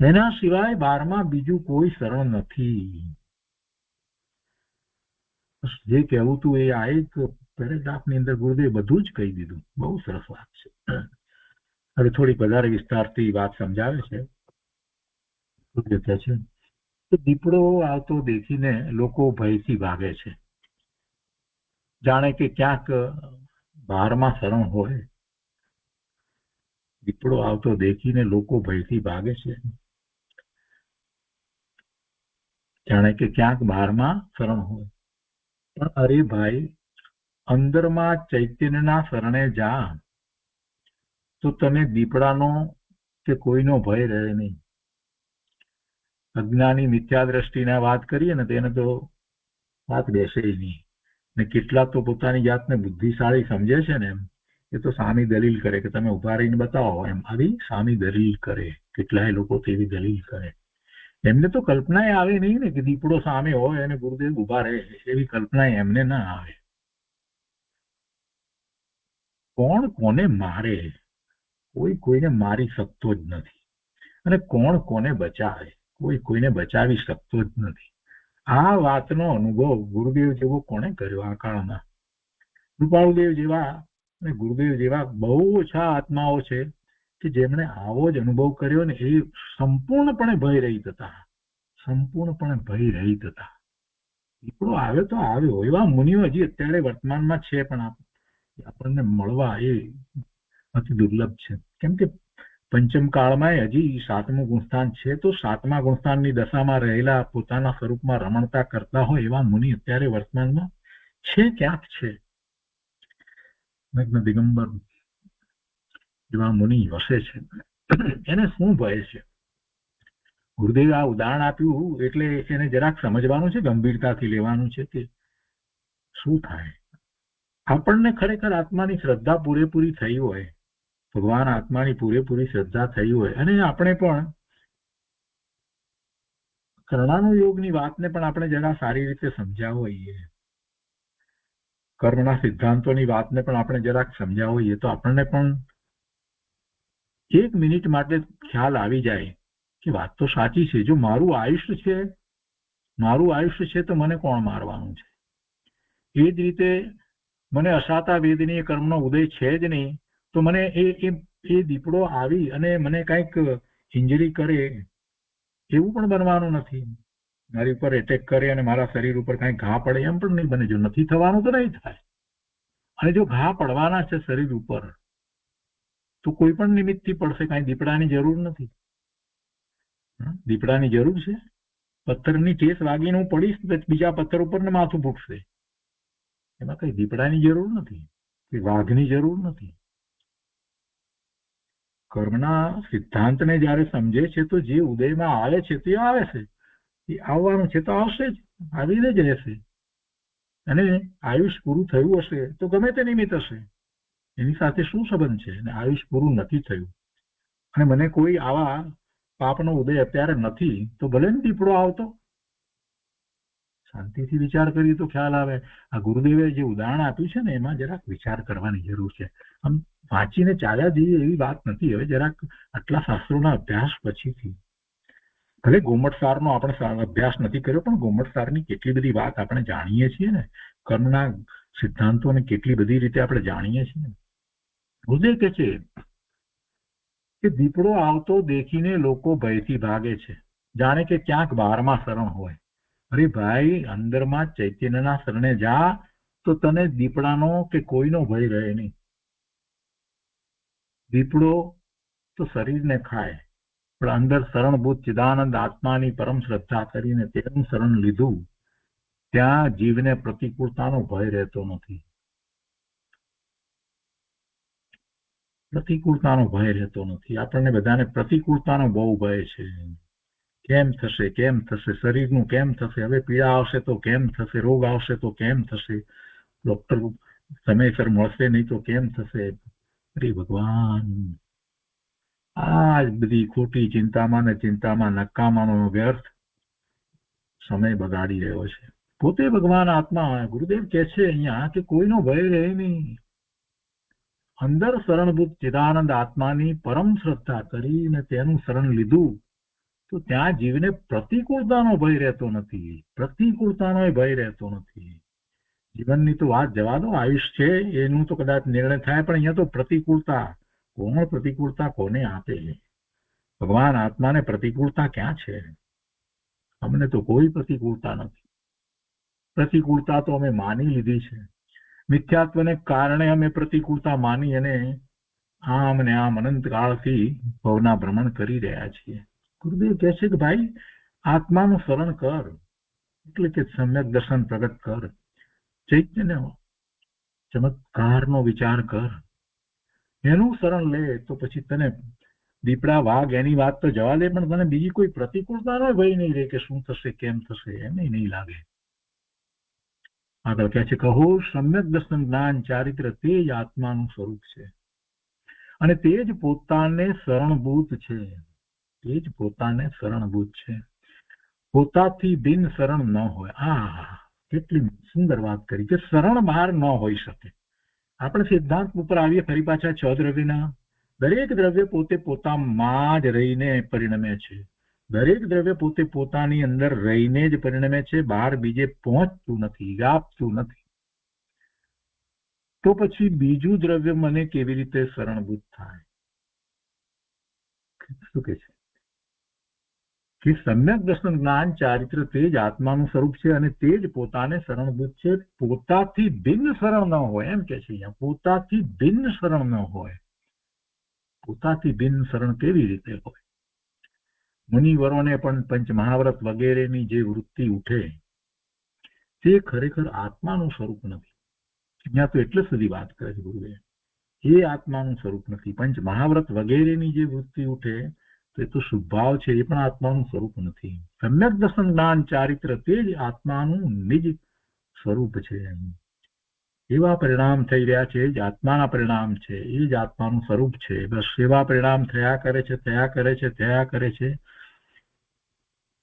એના સિવાય બારમાં બીજું કોઈ શરણ નથી. જે કહેવું તું એ આ એક પેરેગ્રાફની અંદર ગુરુદેવ બધું જ કહી દીધું. બહુ સરસ વાત છે. હવે થોડીક વધારે વિસ્તારથી વાત સમજાવે છે. ગુરુદેવ કહે છે કે દીપડો આવતો દેખીને લોકો ભયથી ભાગે છે, જાણે કે ક્યાંક બહારમાં શરણ હોય. દીપડો આવતો દેખીને લોકો ભયથી ભાગે છે, જાણે કે ક્યાંક બહારમાં શરણ હોય. પણ અરે ભાઈ, અંદરમાં ચૈતન્યના શરણે જા તો તને દીપડાનો કે કોઈનો ભય રહે નહીં. અજ્ઞાની મિથ્યા દ્રષ્ટિના વાત કરીએ ને તેને તો વાત બેસે નહીં. ને કેટલાક તો પોતાની જાતને બુદ્ધિશાળી સમજે છે ને એમ એ તો સામી દલીલ કરે કે તમે ઉભા રહીને બતાવો એમ. આવી સામી દલીલ કરે. કેટલાય લોકો તેવી દલીલ કરે. એમને તો કલ્પના આવે નહીં ને કે દીપડો સામે હોય અને ગુરુદેવ ઉભા રહે. એવી કલ્પના એમને ના આવે. કોણ કોને મારે? કોઈ કોઈને મારી શકતો જ નથી. અને કોણ કોને બચાવે? કોઈ કોઈને બચાવી શકતો જ નથી. આ વાતનો અનુભવ ગુરુદેવ જેવો કોણે કર્યો આ કાળમાં? કૃપાળુદેવ જેવા અને ગુરુદેવ જેવા બહુ ઓછા આત્માઓ છે કે જેમણે આવો જ અનુભવ કર્યો ને એ સંપૂર્ણપણે ભય રહિત હતા. સંપૂર્ણપણે ભય રહિત હતા. દીપડો આવ્યો તો આવ્યો. એવા મુનિઓ હજી અત્યારે વર્તમાનમાં છે, પણ આપણને મળવા એ અતિ દુર્લભ છે. કેમ કે પંચમ કાળમાં હજી સાતમું ગુણસ્થાન છે, તો સાતમા ગુણસ્થાનની દશામાં રહેલા પોતાના સ્વરૂપમાં રમણતા કરતા હોય એવા મુનિ અત્યારે વર્તમાનમાં છે, ક્યાંક છે. મેઘ્ન દિગંબર એવા મુનિ વસે છે. એને શું ભય છે? ગુરુદેવે આ ઉદાહરણ આપ્યું એટલે એને જરાક સમજવાનું છે, ગંભીરતાથી લેવાનું છે કે શું થાય. આપણને ખરેખર આત્માની શ્રદ્ધા પૂરેપૂરી થઈ હોય, ભગવાન આત્માની પૂરેપૂરી શ્રદ્ધા થઈ હોય અને આપણે પણ કર્ણાનુયોગની વાતને પણ આપણે જરા સારી રીતે સમજ્યા હોઈએ, કર્મના સિદ્ધાંતોની વાતને પણ આપણે જરાક સમજ્યા હોઈએ તો આપણને પણ એક મિનિટ માટે ખ્યાલ આવી જાય કે વાત તો સાચી છે. જો મારું આયુષ્ય છે તો મને કોણ મારવાનું છે? એ જ રીતે મને અસાતા વેદનીય કર્મનો ઉદય છે જ નહીં, તો મને એ દીપડો આવી અને મને કંઈક ઇન્જરી કરે એવું પણ બનવાનું નથી. મારી ઉપર એટેક કરે અને મારા શરીર ઉપર કંઈક ઘા પડે એમ પણ નહીં બને. જો નથી થવાનું તો નહીં થાય. અને જો ઘા પડવાના છે શરીર ઉપર તો કોઈ પણ નિમિત્તથી પડશે. કાંઈ દીપડાની જરૂર નથી. દીપડાની જરૂર છે? પથ્થરની ઠેસ વાગીને હું પડીશ બીજા પથ્થર ઉપર ને માથું ફૂટશે. એમાં કઈ દીપડાની જરૂર નથી કે વાઘની જરૂર નથી. કર્મના સિદ્ધાંતને જયારે સમજે છે તો જે ઉદયમાં આવે છે તે આવે છે, એ આવવાનું છે તો આવશે જ, આવીને જ રહેશે. અને આયુષ પૂરું થયું હશે તો ગમે તે નિમિત્ત હશે, એની સાથે શું સંબંધ છે? અને આયુષ પૂરું નથી થયું અને મને કોઈ આવા પાપનો ઉદય અત્યારે નથી તો ભલે ને દીપડો આવતો. શાંતિથી વિચાર કરીએ તો ખ્યાલ આવે. આ ગુરુદેવે જે ઉદાહરણ આપ્યું છે ને એમાં જરાક વિચાર કરવાની જરૂર છે. આમ વાંચીને ચાલ્યા જઈએ એવી વાત નથી. હવે જરાક આટલા શાસ્ત્રોના અભ્યાસ પછીથી, ભલે ગોમટસારનો આપણે અભ્યાસ નથી કર્યો પણ ગોમટસારની કેટલી બધી વાત આપણે જાણીએ છીએ ને, કર્મના સિદ્ધાંતોને કેટલી બધી રીતે આપણે જાણીએ છીએ. ગુરુદેવ કહે છે કે દીપડો આવતો દેખીને લોકો ભયથી ભાગે છે, જાણે કે ક્યાંક બહારમાં શરણ હોય. અરે ભાઈ, અંદરમાં ચૈતન્યના શરણે જા તો તને દીપડાનો કે કોઈનો ભય રહે નહીં. દીપડો તો શરીરને ખાય, પણ અંદર શરણભૂત ચિદાનંદ આત્માની પરમ શ્રદ્ધા કરીને તેનું શરણ લીધું ત્યાં જીવને પ્રતિકૂળતાનો ભય રહેતો નથી. પ્રતિકૂળતાનો ભય રહેતો નથી. આપણને બધાને પ્રતિકૂળતાનો બહુ ભય છે. કેમ થશે, કેમ થશે, શરીરનું કેમ થશે, હવે પીડા આવશે તો કેમ થશે, રોગ આવશે તો કેમ થશે, ડોક્ટર સમયસર મળશે નહીં તો કેમ થશે. અરે ભગવાન, આ જ બધી ખોટી ચિંતામાં ને ચિંતામાં નકામાનો વ્યર્થ સમય બગાડી રહ્યો છે. પોતે ભગવાન આત્મા. ગુરુદેવ કહે છે અહીંયા કે કોઈનો ભય રહે નહીં. અંદર શરણભૂત ચિદાનંદ આત્માની પરમ શ્રદ્ધા કરીને તેનું શરણ લીધું તો ત્યાં જીવને પ્રતિકૂળતાનો ભય રહેતો નથી. પ્રતિકૂળતાનો ભય રહેતો નથી. જીવનની તો વાત જવા દો, આયુષ્ય છે એનું તો કદાચ નિર્ણય થાય, પણ અહીંયા તો પ્રતિકૂળતા, કોણ પ્રતિકૂળતા કોને આપે? ભગવાન આત્માને પ્રતિકૂળતા ક્યાં છે? અમને તો કોઈ પ્રતિકૂળતા નથી. પ્રતિકૂળતા તો અમે માની લીધી છે. મિથ્યાત્વને કારણે અમે પ્રતિકૂળતા માની અને આમ ને આમ અનંતકાળથી ભવના ભ્રમણ કરી રહ્યા છીએ. ગુરુદેવ કહે છે કે ભાઈ આત્માનું શરણ કર, એટલે કે સમ્યક દર્શન પ્રગટ કર, ચૈતન્ય ચમત્કારનો વિચાર કર, એનું શરણ લે તો પછી તને દીપડા વાઘ એની વાત તો જવા દે, પણ તને બીજી કોઈ પ્રતિકૂળતાનો ભય નહીં રહે કે શું થશે કેમ થશે એમ નહીં લાગે. આગળ કહે છે કહો સમ્યક દર્શન જ્ઞાન ચારિત્ર તે જ આત્માનું સ્વરૂપ છે અને તે જ પોતાને શરણભૂત છે. તે જ પોતાને શરણભૂત છે. પોતાથી બિન શરણ ન હોય. કેટલી સુંદર વાત કરી કે શરણ બહાર ન હોઈ શકે. આપણે સિદ્ધાંત ઉપર આવીએ ફરી પાછા 6 દ્રવ્યના. દરેક દ્રવ્ય પોતે પોતામાં જ રહીને પરિણમે છે. દરેક દ્રવ્ય પોતે પોતાની અંદર રહીને જ પરિણમે છે, બહાર બીજે પહોંચતું નથી, વ્યાપતું નથી. તો પછી બીજું દ્રવ્ય મને કેવી રીતે શરણભૂત થાય? શું કે છે કે સમ્યક દર્શન જ્ઞાન ચારિત્ર તે જ આત્માનું સ્વરૂપ છે અને તે જ પોતાને શરણભૂત છે. પોતાથી ભિન્ન શરણ ન હોય, એમ કે છે અહીંયા. પોતાથી ભિન્ન શરણ ન હોય. પોતાથી ભિન્ન શરણ કેવી રીતે હોય? મુનિવરોને પણ પંચમહાવ્રત વગેરેની જે વૃત્તિ ઉઠે તે ખરેખર આત્માનું સ્વરૂપ નથી. અહીંયા તો એટલે સુધી વાત કરે છે ગુરુદેવ, એ આત્માનું સ્વરૂપ નથી. પંચમહાવ્રત વગેરેની જે વૃત્તિ ઉઠે તો એ તો શુભાવ છે, એ પણ આત્માનું સ્વરૂપ નથી. સમ્યક દર્શન જ્ઞાન ચારિત્ર તે જ આત્માનું નિજ સ્વરૂપ છે. એવા પરિણામ થઈ રહ્યા છે, જ આત્માના પરિણામ છે, એ જ આત્માનું સ્વરૂપ છે. બસ એવા પરિણામ થયા કરે છે, થયા કરે છે, થયા કરે છે.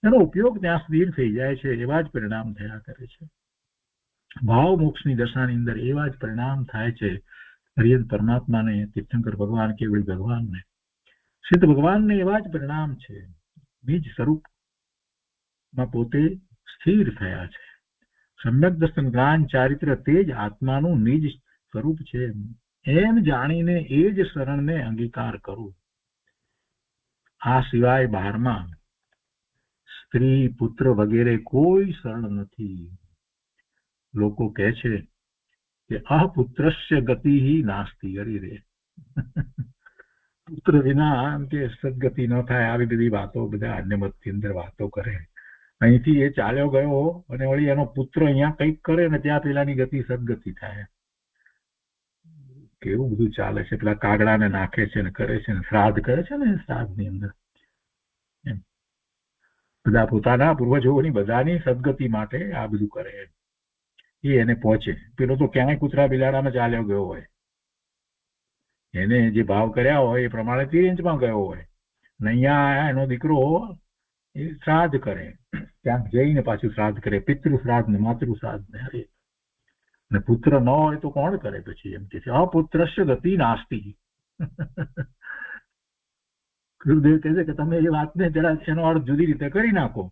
એનો ઉપયોગ ત્યાં સ્થિર થઈ જાય છે, એવા જ પરિણામ થયા કરે છે. ભાવ મોક્ષની દશાની અંદર એવા જ પરિણામ થાય છે. હરિયંત પરમાત્માને, તીર્થંકર ભગવાન, કેવળી ભગવાનને, સિદ્ધ ભગવાનને એવા જ પરિણામ છે. નિજ સ્વરૂપમાં પોતે સ્થિર થયા છે. સમ્યક દર્શન જ્ઞાન ચારિત્ર તે જ આત્માનું નિજ સ્વરૂપ છે એમ જાણીને એ જ શરણને અંગીકાર કરવું. આ સિવાય બહારમાં સ્ત્રી, પુત્ર વગેરે કોઈ શરણ નથી. લોકો કહે છે કે અપુત્રસ્ય ગતિ નાસ્તિ. અરે રે, પુત્ર વિના એમ કે સદગતિ ન થાય, આવી બધી વાતો બધા અન્યમતની અંદર વાતો કરે. અહીંથી એ ચાલ્યો ગયો અને વળી એનો પુત્ર અહીંયા કંઈક કરે ને ત્યાં પેલાની ગતિ સદગતિ થાય. કેવું બધું ચાલે છે. પેલા કાગડાને નાખે છે ને કરે છે ને, શ્રાદ્ધ કરે છે ને, શ્રાદ્ધની અંદર એમ બધા પોતાના પૂર્વજોની બધાની સદગતિ માટે આ બધું કરે. એ એને પહોંચે. પેલો તો ક્યાંય કૂતરા બિલાડામાં ચાલ્યો ગયો હોય, એને જે ભાવ કર્યા હોય એ પ્રમાણે 3 ઇંચમાં ગયો હોય, ને અહીંયા એનો દીકરો એ શ્રાદ્ધ કરે, ત્યાં જઈને પાછું શ્રાદ્ધ કરે, પિતૃ શ્રાદ્ધ ને માતૃ શ્રાદ્ધ ને. અરે, ને પુત્ર ન હોય તો કોણ કરે પછી? એમ કે છે અપુત્રસ્ય ગતિ નાસ્તિ. ગુરુદેવ કહે છે કે તમે એ વાતને જરા એનો અર્થ જુદી રીતે કરી નાખો.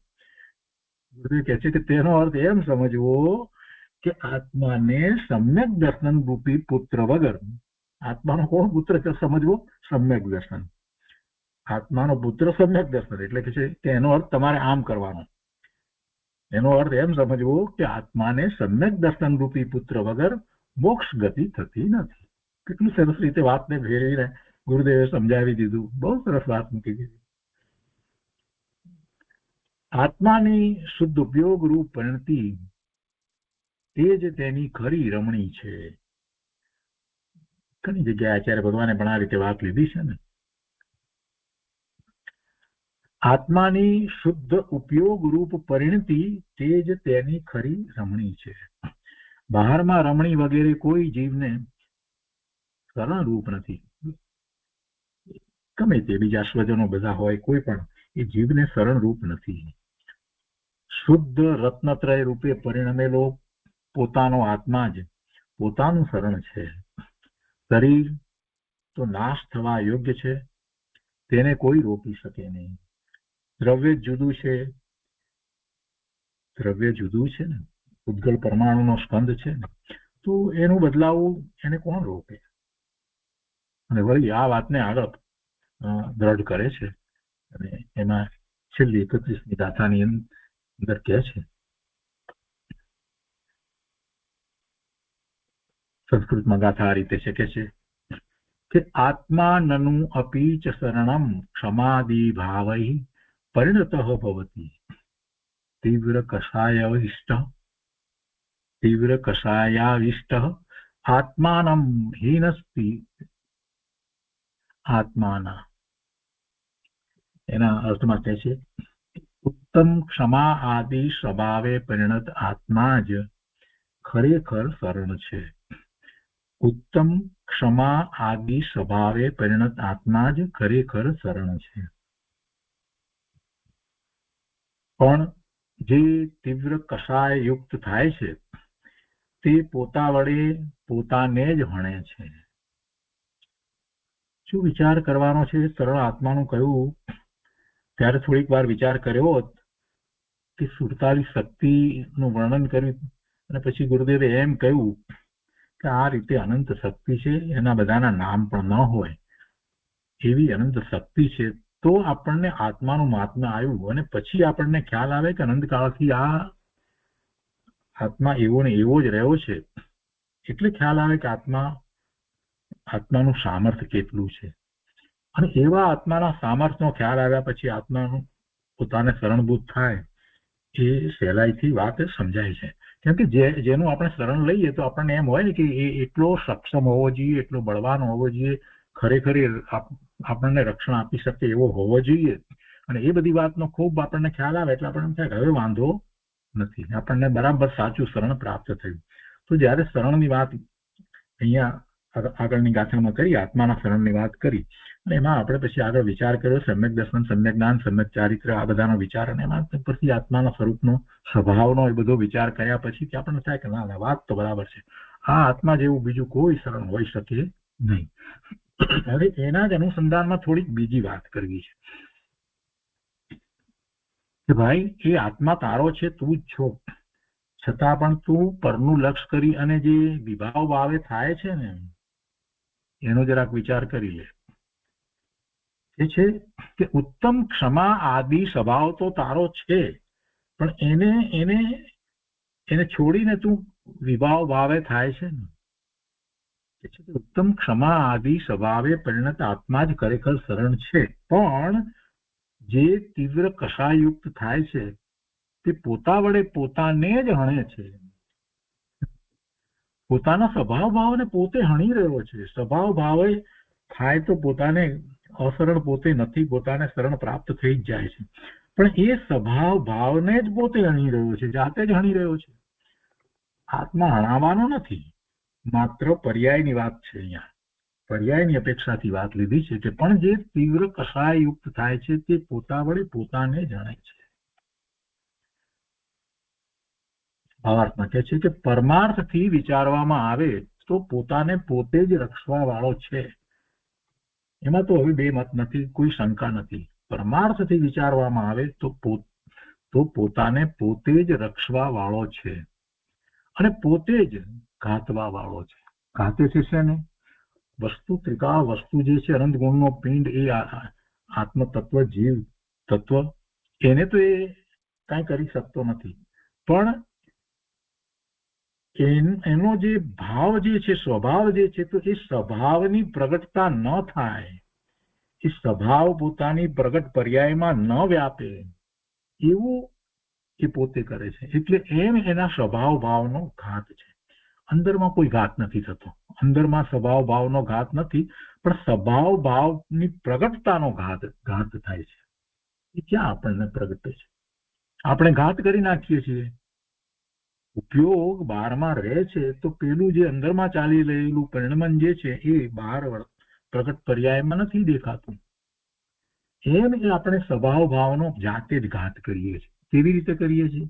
ગુરુદેવ કહે છે કે તેનો અર્થ એમ સમજવો કે આત્માને સમ્યક દર્શન રૂપી પુત્ર વગર, આત્માનો કોણ પુત્ર સમજવો? સમ્યક દર્શન. આત્માનો પુત્ર સમ્યક દર્શન એટલે કે એનો અર્થ તમારે આમ કરવાનો. એનો અર્થ એમ સમજવો કે આત્માને સમ્યક દર્શન રૂપી પુત્ર વગર મોક્ષ ગતિ થતી નથી. કેટલું સરસ રીતે વાતને ફેરવીને ગુરુદેવે સમજાવી દીધું. બહુ સરસ વાત મૂકી દીધી. આત્માની શુદ્ધ ઉપયોગ રૂપ પરિણતિ તે જ તેની ખરી રમણી છે. ઘણી જગ્યાએ આચાર્ય ભગવાને પણ આ રીતે વાત લીધી છે ને. આત્માની શુદ્ધ ઉપયોગ રૂપ પરિણતિ તે જ તેની ખરી રમણી છે. બહારમાં રમણી વગેરે કોઈ જીવને શરણ રૂપ નથી. ગમે તે બીજા સ્વજનો બધા હોય, કોઈ પણ એ જીવને શરણ રૂપ નથી. શુદ્ધ રત્નત્રય રૂપે પરિણમેલો પોતાનો આત્મા જ પોતાનું શરણ છે. શરીર તો નાશ થવા યોગ્ય છે, તેને કોઈ રોકી શકે નહીં. દ્રવ્ય જુદું છે, ને ઉદ્ગલ પરમાણુનો સ્કંદ છે ને, તો એનું બદલાવું એને કોણ રોકે? અને વળી આ વાતને આગળ દ્રઢ કરે છે અને એમાં છેલ્લી 31મી ગાથાની અંદર કહે છે, સંસ્કૃતમાં ગાથા આ રીતે છે કે આત્માનનું અપી ચ શરણમ ક્ષમાદિ ભાવૈ પરિણતઃ ભવતિ તીવ્ર કષાયાવિષ્ટ આત્માનમ હીનસ્તિ આત્માના. એના અર્થમાં કહે છે, ઉત્તમ ક્ષમા આદિ સ્વભાવે પરિણત આત્મા જ ખરેખર શરણ છે. ઉત્તમ ક્ષમા આદિ સ્વભાવે પરિણત આત્મા જ ખરેખર શરણ છે. પણ જે તીવ્ર કષાય યુક્ત થાય છે તે પોતા વડે પોતાને જ હણે છે. શું વિચાર કરવાનો છે? સરળ આત્માનું કહ્યું ત્યારે થોડીક વાર વિચાર કર્યો કે 47 શક્તિનું વર્ણન કર્યું અને પછી ગુરુદેવે એમ કહ્યું કે આ રીતે અનંત શક્તિ છે, એના બધાના નામ પણ ન હોય એવી અનંત શક્તિ છે. તો આપણને આત્માનું મહાત્મ્ય આવ્યું અને પછી આપણને ખ્યાલ આવે કે અનંતકાળથી આ આત્મા એવો ને એવો જ રહ્યો છે. એટલે ખ્યાલ આવે કે આત્માનું સામર્થ્ય કેટલું છે. અને એવા આત્માના સામર્થ્યનો ખ્યાલ આવ્યા પછી આત્માનું પોતાને શરણભૂત થાય એ સહેલાઈથી વાત સમજાય છે. કેમ કે જેનું આપણે શરણ લઈએ તો આપણને એમ હોય ને કે એ એટલો સક્ષમ હોવો જોઈએ, એટલો બળવાન હોવો જોઈએ, ખરેખર આપણને રક્ષણ આપી શકે એવો હોવો જોઈએ. અને એ બધી વાતનો ખૂબ આપણને ખ્યાલ આવે એટલે આપણને થાય હવે વાંધો નથી, આપણને બરાબર સાચું શરણ પ્રાપ્ત થયું. તો જ્યારે શરણની વાત અહીંયા આગળની ગાથામાં કરી, આત્માના શરણની વાત કરી અને એમાં આપણે પછી આગળ વિચાર કર્યો સમ્યક દર્શન, સમ્યક જ્ઞાન, સમ્યક ચારિત્ર, આ બધાનો વિચાર અને એમાં પછી આત્માના સ્વરૂપનો, સ્વભાવનો એ બધો વિચાર કર્યા પછી આપણને થાય કે ના વાત તો બરાબર છે, આ આત્મા જેવું બીજું કોઈ શરણ હોઈ શકે નહીં. હવે એના જ અનુસંધાનમાં થોડીક બીજી વાત કરવી છે કે ભાઈ એ આત્મા તારો છે, તું જ છો, છતાં પણ તું પરનું લક્ષ કરી અને જે વિભાવ ભાવે થાય છે ને એનો જરાક વિચાર કરી લે. એ છે કે ઉત્તમ ક્ષમા આદિ સ્વભાવ તો તારો છે, પણ એને છોડીને તું વિભાવ ભાવે થાય છે ને. ઉત્તમ ક્ષમા આદિ સ્વભાવે પરિણત આત્મા જ ખરેખર શરણ છે. પણ જે તીવ્ર કષાયુક્ત થાય છે તે પોતા વડે પોતાને જ હણે છે. પોતાના સ્વભાવ ભાવને પોતે હણી રહ્યો છે. સ્વભાવ ભાવે થાય તો પોતાને અશરણ પોતે નથી, પોતાને શરણ પ્રાપ્ત થઈ જ જાય છે. પણ એ સ્વભાવ ભાવને જ પોતે હણી રહ્યો છે, જાતે જ હણી રહ્યો છે. આત્મા હણાવવાનો નથી, માત્ર પર્યાયની વાત છે. અહીંયા પર્યાયની અપેક્ષાથી વાત લીધી છે કે પણ જે તીવ્ર કષાયુક્ત થાય છે તે પોતા વડે પોતાને જણાય છે. ભાવાર્થમાં કહે છે કે પરમાર્થથી વિચારવામાં આવે તો પોતાને પોતે જ રક્ષવા વાળો છે. એમાં તો હવે બે મત નથી, કોઈ શંકા નથી. પરમાર્થથી વિચારવામાં આવે તો પોતાને પોતે જ રક્ષવા વાળો છે અને પોતે જ ઘાતવા વાળો છે. ઘાતે છે ને વસ્તુ, ત્રિકાળ વસ્તુ જે છે, અનંત ગુણનો પિંડ, એ આત્મ તત્વ, જીવ તત્વ, એને તો એ કાંઈ કરી શકતો નથી. પણ એનો જે ભાવ જે છે, સ્વભાવ જે છે, તો એ સ્વભાવની પ્રગટતા ન થાય, એ સ્વભાવ પોતાની પ્રગટ પર્યાયમાં ન વ્યાપે એવું એ પોતે કરે છે. એટલે એમ એના સ્વભાવ ભાવનો ઘાત છે. અંદરમાં કોઈ ઘાત નથી થતો, અંદરમાં સ્વભાવ ભાવનો ઘાત નથી, પણ સ્વભાવ ભાવની પ્રગટતાનો ઘાત થાય છે. એ ક્યાં આપણને પ્રગટે છે? આપણે ઘાત કરી નાખીએ છીએ. ઉપયોગ બહારમાં રહે છે તો પેલું જે અંદરમાં ચાલી રહેલું પરિણમન જે છે એ બહાર પ્રગટ પર્યાયમાં નથી દેખાતું. એમ એ આપણે સ્વભાવ ભાવનો જાતે જ ઘાત કરીએ છીએ. કેવી રીતે કરીએ છીએ?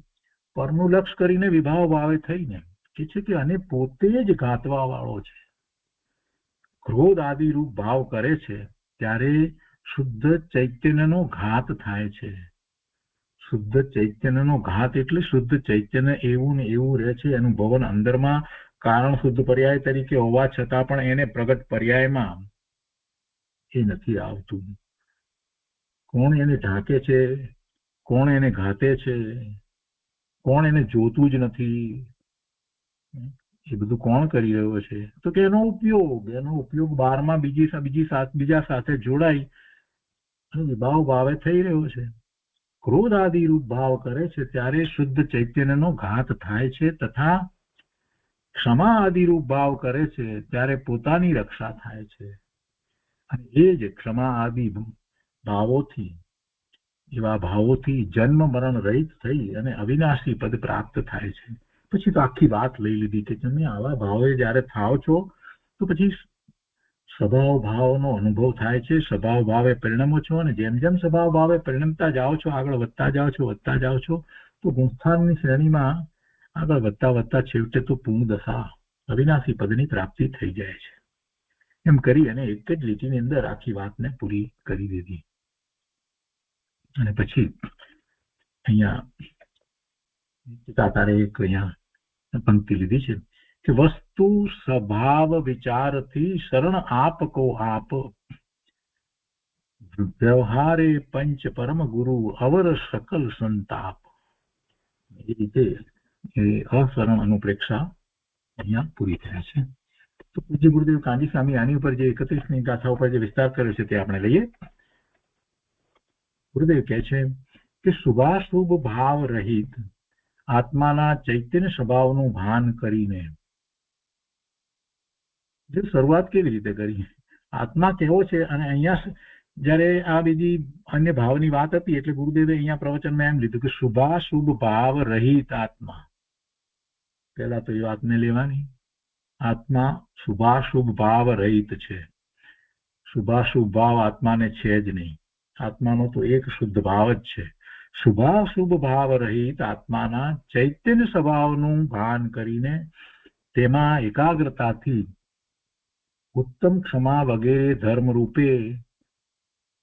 પરનું લક્ષ કરીને વિભાવ ભાવે થઈને કે છે કે અને પોતે જ ઘાતવા વાળો છે. ક્રોધ આદિ રૂપ ભાવ કરે છે ત્યારે શુદ્ધ ચૈતન્યનો ઘાત થાય છે. શુદ્ધ ચૈતન્યનો ઘાત એટલે શુદ્ધ ચૈતન્ય એવું ને એવું રહે છે. એનું ભવન અંદરમાં કારણ શુદ્ધ પર્યાય તરીકે હોવા છતાં પણ એને પ્રગટ પર્યાયમાં એ નથી આવતું. કોણ એને ઢાંકે છે, કોણ એને ઘાતે છે, કોણ એને જોતું જ નથી, એ બધું કોણ કરી રહ્યો છે? તો કે એનો ઉપયોગ બારમાં બીજા સાથે જોડાઈ અને વિભાવ ભાવે થઈ રહ્યો છે. ક્રોધ આદિ રૂપ ભાવ કરે છે ત્યારે શુદ્ધ ચૈતન્યનો ઘાત થાય છે તથા ક્ષમા આદિ રૂપ ભાવ કરે છે ત્યારે પોતાની રક્ષા થાય છે. અને એ જ ક્ષમા આદિ એવા ભાવોથી જન્મ મરણ રહિત થઈ અને અવિનાશી પદ પ્રાપ્ત થાય છે. પછી તો આખી વાત લઈ લીધી કે તમે આવા ભાવે જયારે થાવ છો તો પછી સ્વભાવ ભાવનો અનુભવ થાય છે. સ્વભાવ ભાવે પરિણમો છો અને જેમ જેમ સ્વભાવ ભાવે પરિણમતા જાઓ છો, આગળ વધતા જાઓ છો તો ગુણસ્થાનની શ્રેણીમાં આગળ વધતા છેવટે તો પૂર્ણ દશા અવિનાશી પદની પ્રાપ્તિ થઈ જાય છે. એમ કરી અને એક જ લીટીની અંદર આખી વાતને પૂરી કરી દીધી. અને પછી અહીંયા તારે એક અહીંયા પંક્તિ લીધી છે કે વસ્તુ સ્વભાવ વિચારથી શરણ આપ કો આપ, વ્યવહારે પંચ પરમ ગુરુ અવર સકલ સંતાપ. એ રીતે એ અશરણ અનુપ્રેક્ષા અહીંયા પૂરી થાય છે. તો પૂજ્ય ગુરુદેવ કાંજી સ્વામી આની ઉપર જે 31મી ગાથા ઉપર જે વિસ્તાર કર્યો છે તે આપણે લઈએ. ગુરુદેવ કહે છે કે શુભાશુભ ભાવ રહિત આત્માના ચૈતન્ય સ્વભાવનું ભાન કરીને, જે શરૂઆત કેવી રીતે કરી, આત્મા કેવો છે, અને અહીંયા જયારે આ બીજી અન્ય ભાવની વાત હતી એટલે ગુરુદેવે અહીંયા પ્રવચનમાં એમ લીધું કે શુભાશુભ ભાવ રહિત આત્મા. પહેલા તો એ વાતને લેવાની, આત્મા શુભાશુભ ભાવ રહિત છે. શુભાશુભ ભાવ આત્માને છે જ નહીં. આત્માનો તો એક શુદ્ધ ભાવ જ છે. શુભાશુભ ભાવ રહિત આત્માના ચૈતન્ય સ્વભાવનું ભાન કરીને તેમાં એકાગ્રતાથી ઉત્તમ ક્ષમા વગેરે ધર્મ રૂપે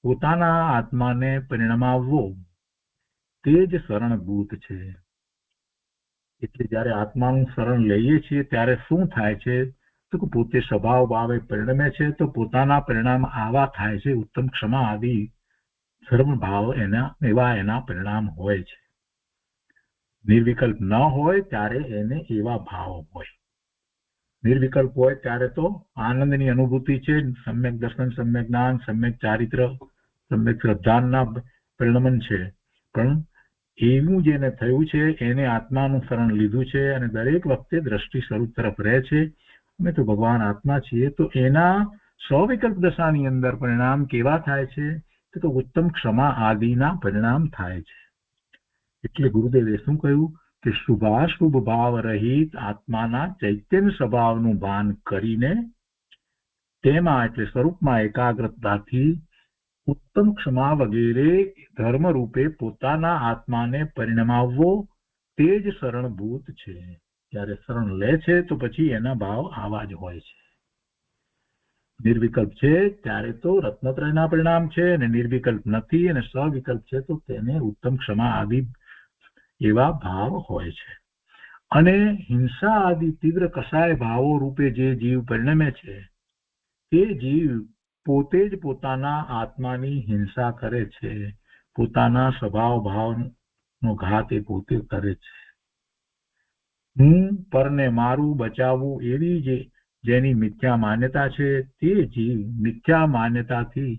પોતાના આત્માને પરિણમાવવો તે જ શરણભૂત છે. એટલે જયારે આત્માનું શરણ લઈએ છીએ ત્યારે શું થાય છે તો કે પોતે સ્વભાવ ભાવે પરિણમે છે તો પોતાના પરિણામ આવા થાય છે. ઉત્તમ ક્ષમા આદિ ધર્મ ભાવ એના પરિણામ હોય છે. નિર્વિકલ્પ ન હોય ત્યારે એને એવા ભાવ હોય. નિર્વિકલ્પ હોય ત્યારે તો આનંદની અનુભૂતિ છે. સમ્યક દર્શન, સમ્યક જ્ઞાન, સમ્યક ચારિત્ર, સમ્યક શ્રદ્ધાના પરિણમન છે. પણ એવું જેને થયું છે એને આત્માનું શરણ લીધું છે અને દરેક વખતે દ્રષ્ટિ સ્વરૂપ તરફ રહે છે. અમે તો ભગવાન આત્મા છીએ. તો એના સ્વવિકલ્પ દશાની અંદર પરિણામ કેવા થાય છે તો ઉત્તમ ક્ષમા આદિના પરિણામ થાય છે. એટલે ગુરુદેવે શું કહ્યું કે શુભાશુભ ભાવ રહિત આત્માના ચૈતન્ય સ્વભાવનું ભાન કરીને તેમાં એટલે સ્વરૂપમાં એકાગ્રતાથી ઉત્તમ ક્ષમા વગેરે ધર્મ રૂપે પોતાના આત્માને પરિણમાવવો તે જ શરણભૂત છે. જ્યારે શરણ લે છે તો પછી એના ભાવ આવા જ હોય છે. નિર્વિકલ્પ છે ત્યારે તો રત્નત્રયના પરિણામ છે, અને નિર્વિકલ્પ નથી અને સવિકલ્પ છે તો તેને ઉત્તમ ક્ષમા આદિ એવા ભાવ હોય છે. અને હિંસા આદિ તીવ્ર કસાય ભાવો રૂપે જે જીવ પરિણમે છે તે જીવ પોતે જ પોતાના આત્માની હિંસા કરે છે. પોતાના સ્વભાવ ભાવનો ઘાત એ પોતે કરે છે. હું પરને મારું બચાવવું એવી જેની મિથ્યા માન્યતા છે તે જીવ મિથ્યા માન્યતાથી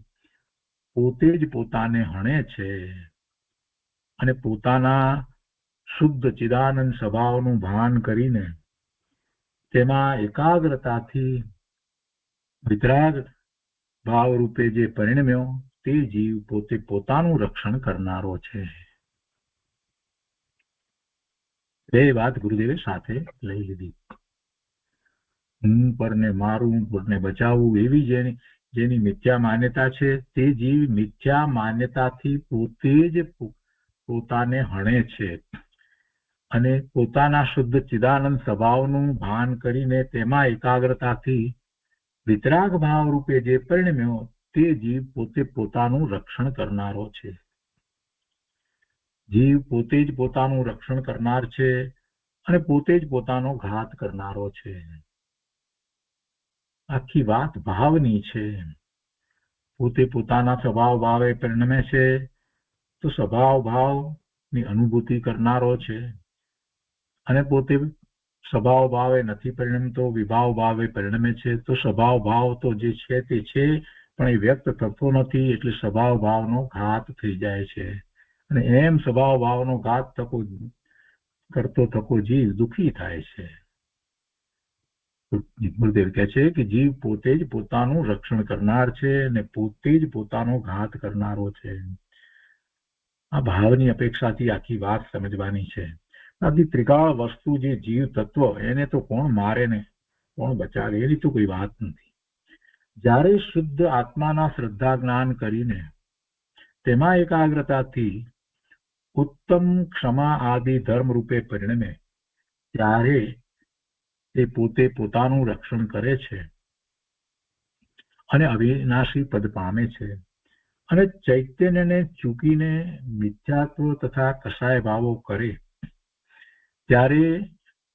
પોતે જ પોતાને હણે છે અને પોતાના શુદ્ધ ચિદાનંદ સ્વભાવનું ભાન કરીને તેમાં એકાગ્રતાથી વિતરાગ ભાવ રૂપે જે પરિણમ્યો તે જીવ પોતે પોતાનું રક્ષણ કરનારો છે. બે વાત ગુરુદેવે સાથે લઈ લીધી. હું પરને મારું, પરને બચાવવું એવી જેની મિથ્યા માન્યતા છે તે જીવ મિથ્યા માન્યતાથી પોતે જ પોતાને હણે છે અને પોતાના શુદ્ધ ચિદાનંદ સ્વભાવનું ભાન કરીને તેમાં એકાગ્રતાથી વિતરાગ ભાવ રૂપે જે પરિણમ્યો તે જીવ પોતે પોતાનું રક્ષણ કરનારો છે. જીવ પોતે જ પોતાનું રક્ષણ કરનાર છે અને પોતે જ પોતાનો ઘાત કરનારો છે. આખી વાત ભાવની છે. પોતે પોતાના સ્વભાવ ભાવે પરિણમે છે તો સ્વભાવ ભાવની અનુભૂતિ કરનારો છે અને પોતે સ્વભાવ ભાવે નથી પરિણમતો, વિભાવ ભાવે પરિણમે છે તો સ્વભાવ ભાવ તો જે છે તે છે પણ એ વ્યક્ત થતો નથી, એટલે સ્વભાવ ભાવનો ઘાત થઈ જાય છે અને એમ સ્વભાવ ભાવનો ઘાત કરતો થકો જીવ દુઃખી થાય છે. ગુરુદેવ કહે છે કે જીવ પોતે જ પોતાનું રક્ષણ કરનાર છે અને પોતે જ પોતાનો ઘાત કરનારો છે. આ ભાવની અપેક્ષાથી આખી વાત સમજવાની છે. આથી ત્રિકાળ વસ્તુ જે જીવ તત્વ એને તો કોણ મારે ને કોણ બચાવે એની તો કોઈ વાત નથી. જ્યારે શુદ્ધ આત્માના શ્રદ્ધા જ્ઞાન કરીને તેમાં એકાગ્રતાથી ઉત્તમ ક્ષમા આદિ ધર્મ રૂપે પરિણમે ત્યારે તે પોતે પોતાનું રક્ષણ કરે છે અને અવિનાશી પદ પામે છે અને ચૈતન્યને ચૂકીને મિથ્યાત્વ તથા કસાય ભાવો કરે ત્યારે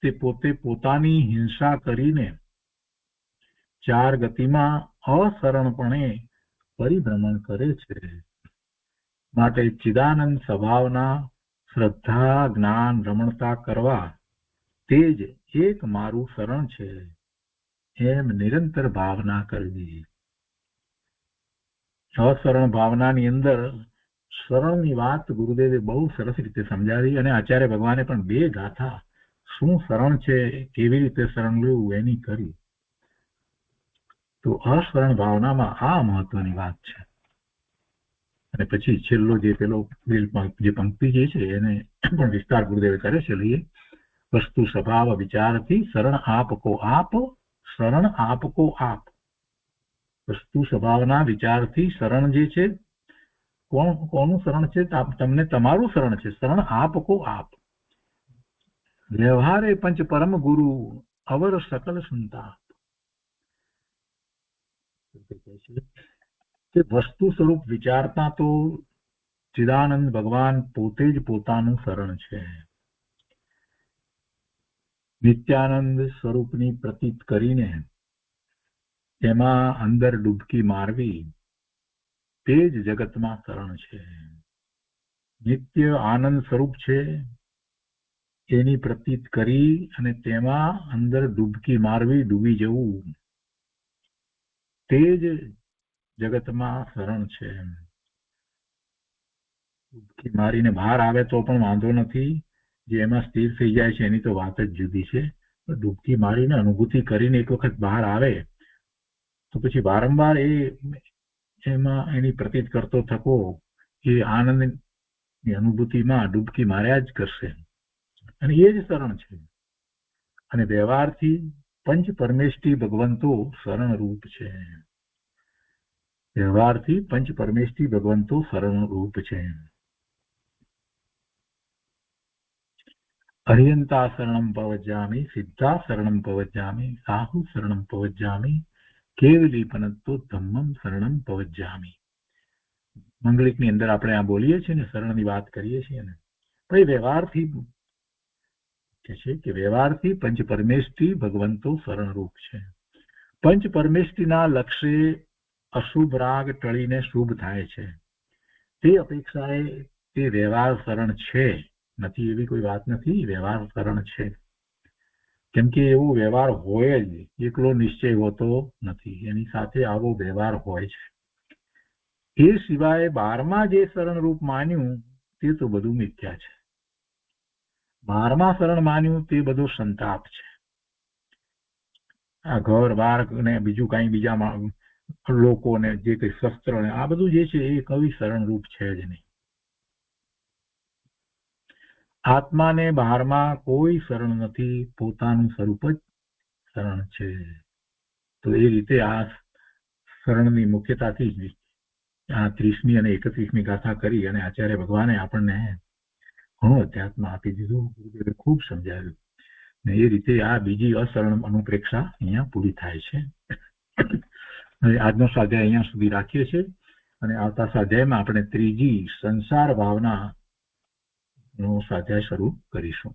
તે પોતે પોતાની હિંસા કરીને ચાર ગતિમાં અસરણપણે પરિભ્રમણ કરે છે. માટે ચિદાનંદ સ્વભાવના શ્રદ્ધા જ્ઞાન રમણતા કરવા તે જ એક મારું શરણ છે એમ નિરંતર ભાવના કરવી. અશરણ ભાવનાની અંદર શરણની વાત ગુરુદેવે બહુ સરસ રીતે સમજાવી અને આચાર્ય ભગવાને પણ બે ગાથા શું શરણ છે, કેવી રીતે શરણ લેવું એની કરી. તો અશરણ ભાવનામાં આ મહત્વની વાત છે. અને પછી છેલ્લો જે પેલો જે પંક્તિ જે છે એને પણ વિસ્તાર ગુરુદેવે કરે છે. લઈએ વસ્તુ સ્વભાવ વિચારથી શરણ આપ કો આપ, શરણ આપ કો આપ. વસ્તુ સ્વભાવના વિચારથી શરણ જે છે કોનું શરણ છે? તમને તમારું શરણ છે. શરણ આપ કો આપ. વ્યવહારે પંચ પરમ ગુરુ અવર સકલ સંતાપ. કે વસ્તુ સ્વરૂપ વિચારતા તો ચિદાનંદ ભગવાન પોતે જ પોતાનું શરણ છે. નિત્યાનંદ સ્વરૂપની પ્રતીત કરીને તેમાં અંદર ડૂબકી મારવી તે જ જગતમાં શરણ છે. નિત્ય આનંદ સ્વરૂપ છે એની પ્રતીત કરી અને તેમાં અંદર ડૂબકી મારવી, ડૂબી જવું તે જ જગતમાં શરણ છે. ડૂબકી મારીને બહાર આવે તો પણ વાંધો નથી, જે એમાં સ્થિર થઈ જાય છે એની તો વાત જ જુદી છે. ડૂબકી મારીને અનુભૂતિ કરીને એક વખત બહાર આવે તો પછી વારંવાર એમાં એની પ્રતીત કરતો થકો એ આનંદની અનુભૂતિમાં ડૂબકી માર્યા જ કરશે અને એ જ શરણ છે. અને વ્યવહારથી પંચ પરમેષ્ઠી ભગવંતો શરણ રૂપ છે. વ્યવહારથી પંચ પરમેષ્ઠી ભગવંતો શરણ રૂપ છે. અર્યંતા શરણમ પવજ્જામિ, સિદ્ધા શરણમ પવજ્જામિ, સાહુ શરણમ પવજ્જામિ, કેવલીપનતો ધમ્મમ શરણમ પવજ્જામિ. મંગલિકની અંદર આપણે આ બોલીએ છીએ ને, શરણની વાત કરીએ છીએ ને, પણ એ વ્યવહારથી કે વ્યવહારથી પંચ પરમેષ્ઠી ભગવંતો શરણરૂપ છે. પંચ પરમેષ્ઠીના લક્ષ્ય અશુભ રાગ ટળીને શુભ થાય છે તે અપેક્ષાએ તે વ્યવહાર શરણ છે. નથી એવી કોઈ વાત નથી, વ્યવહાર શરણ છે. કેમ કે એવો વ્યવહાર હોય જ, એકલો નિશ્ચય હોતો નથી, એની સાથે આવો વ્યવહાર હોય છે. એ સિવાય 12મા જે શરણરૂપ માન્યું તે તો બધું મિથ્યા છે. 12મા શરણ માન્યું તે બધો સંતાપ છે. આ ઘર બાર ને બીજું કઈ બીજા લોકોને જે કઈ શસ્ત્ર ને આ બધું જે છે એ કઈ શરણરૂપ છે જ નહીં. આત્માને 12મા કોઈ શરણ નથી, પોતાનું સ્વરૂપ જ શરણ છે. તો એ રીતે આ શરણની મુખ્યતાથી જ આ 30મી અને 31મી ગાથા કરી અને આચાર્ય ભગવાને આપણને ઘણું અધ્યાત્મ આપી દીધું, ગુરુદેવે ખૂબ સમજાવ્યું. ને એ રીતે આ બીજી અસરણ અનુપ્રેક્ષા અહીંયા પૂરી થાય છે. હવે આજનો સ્વાધ્યાય અહીંયા સુધી રાખીએ છીએ અને આવતા સ્વાધ્યાયમાં આપણે ત્રીજી સંસાર ભાવના નો સ્વાધ્યાય શરૂ કરીશું.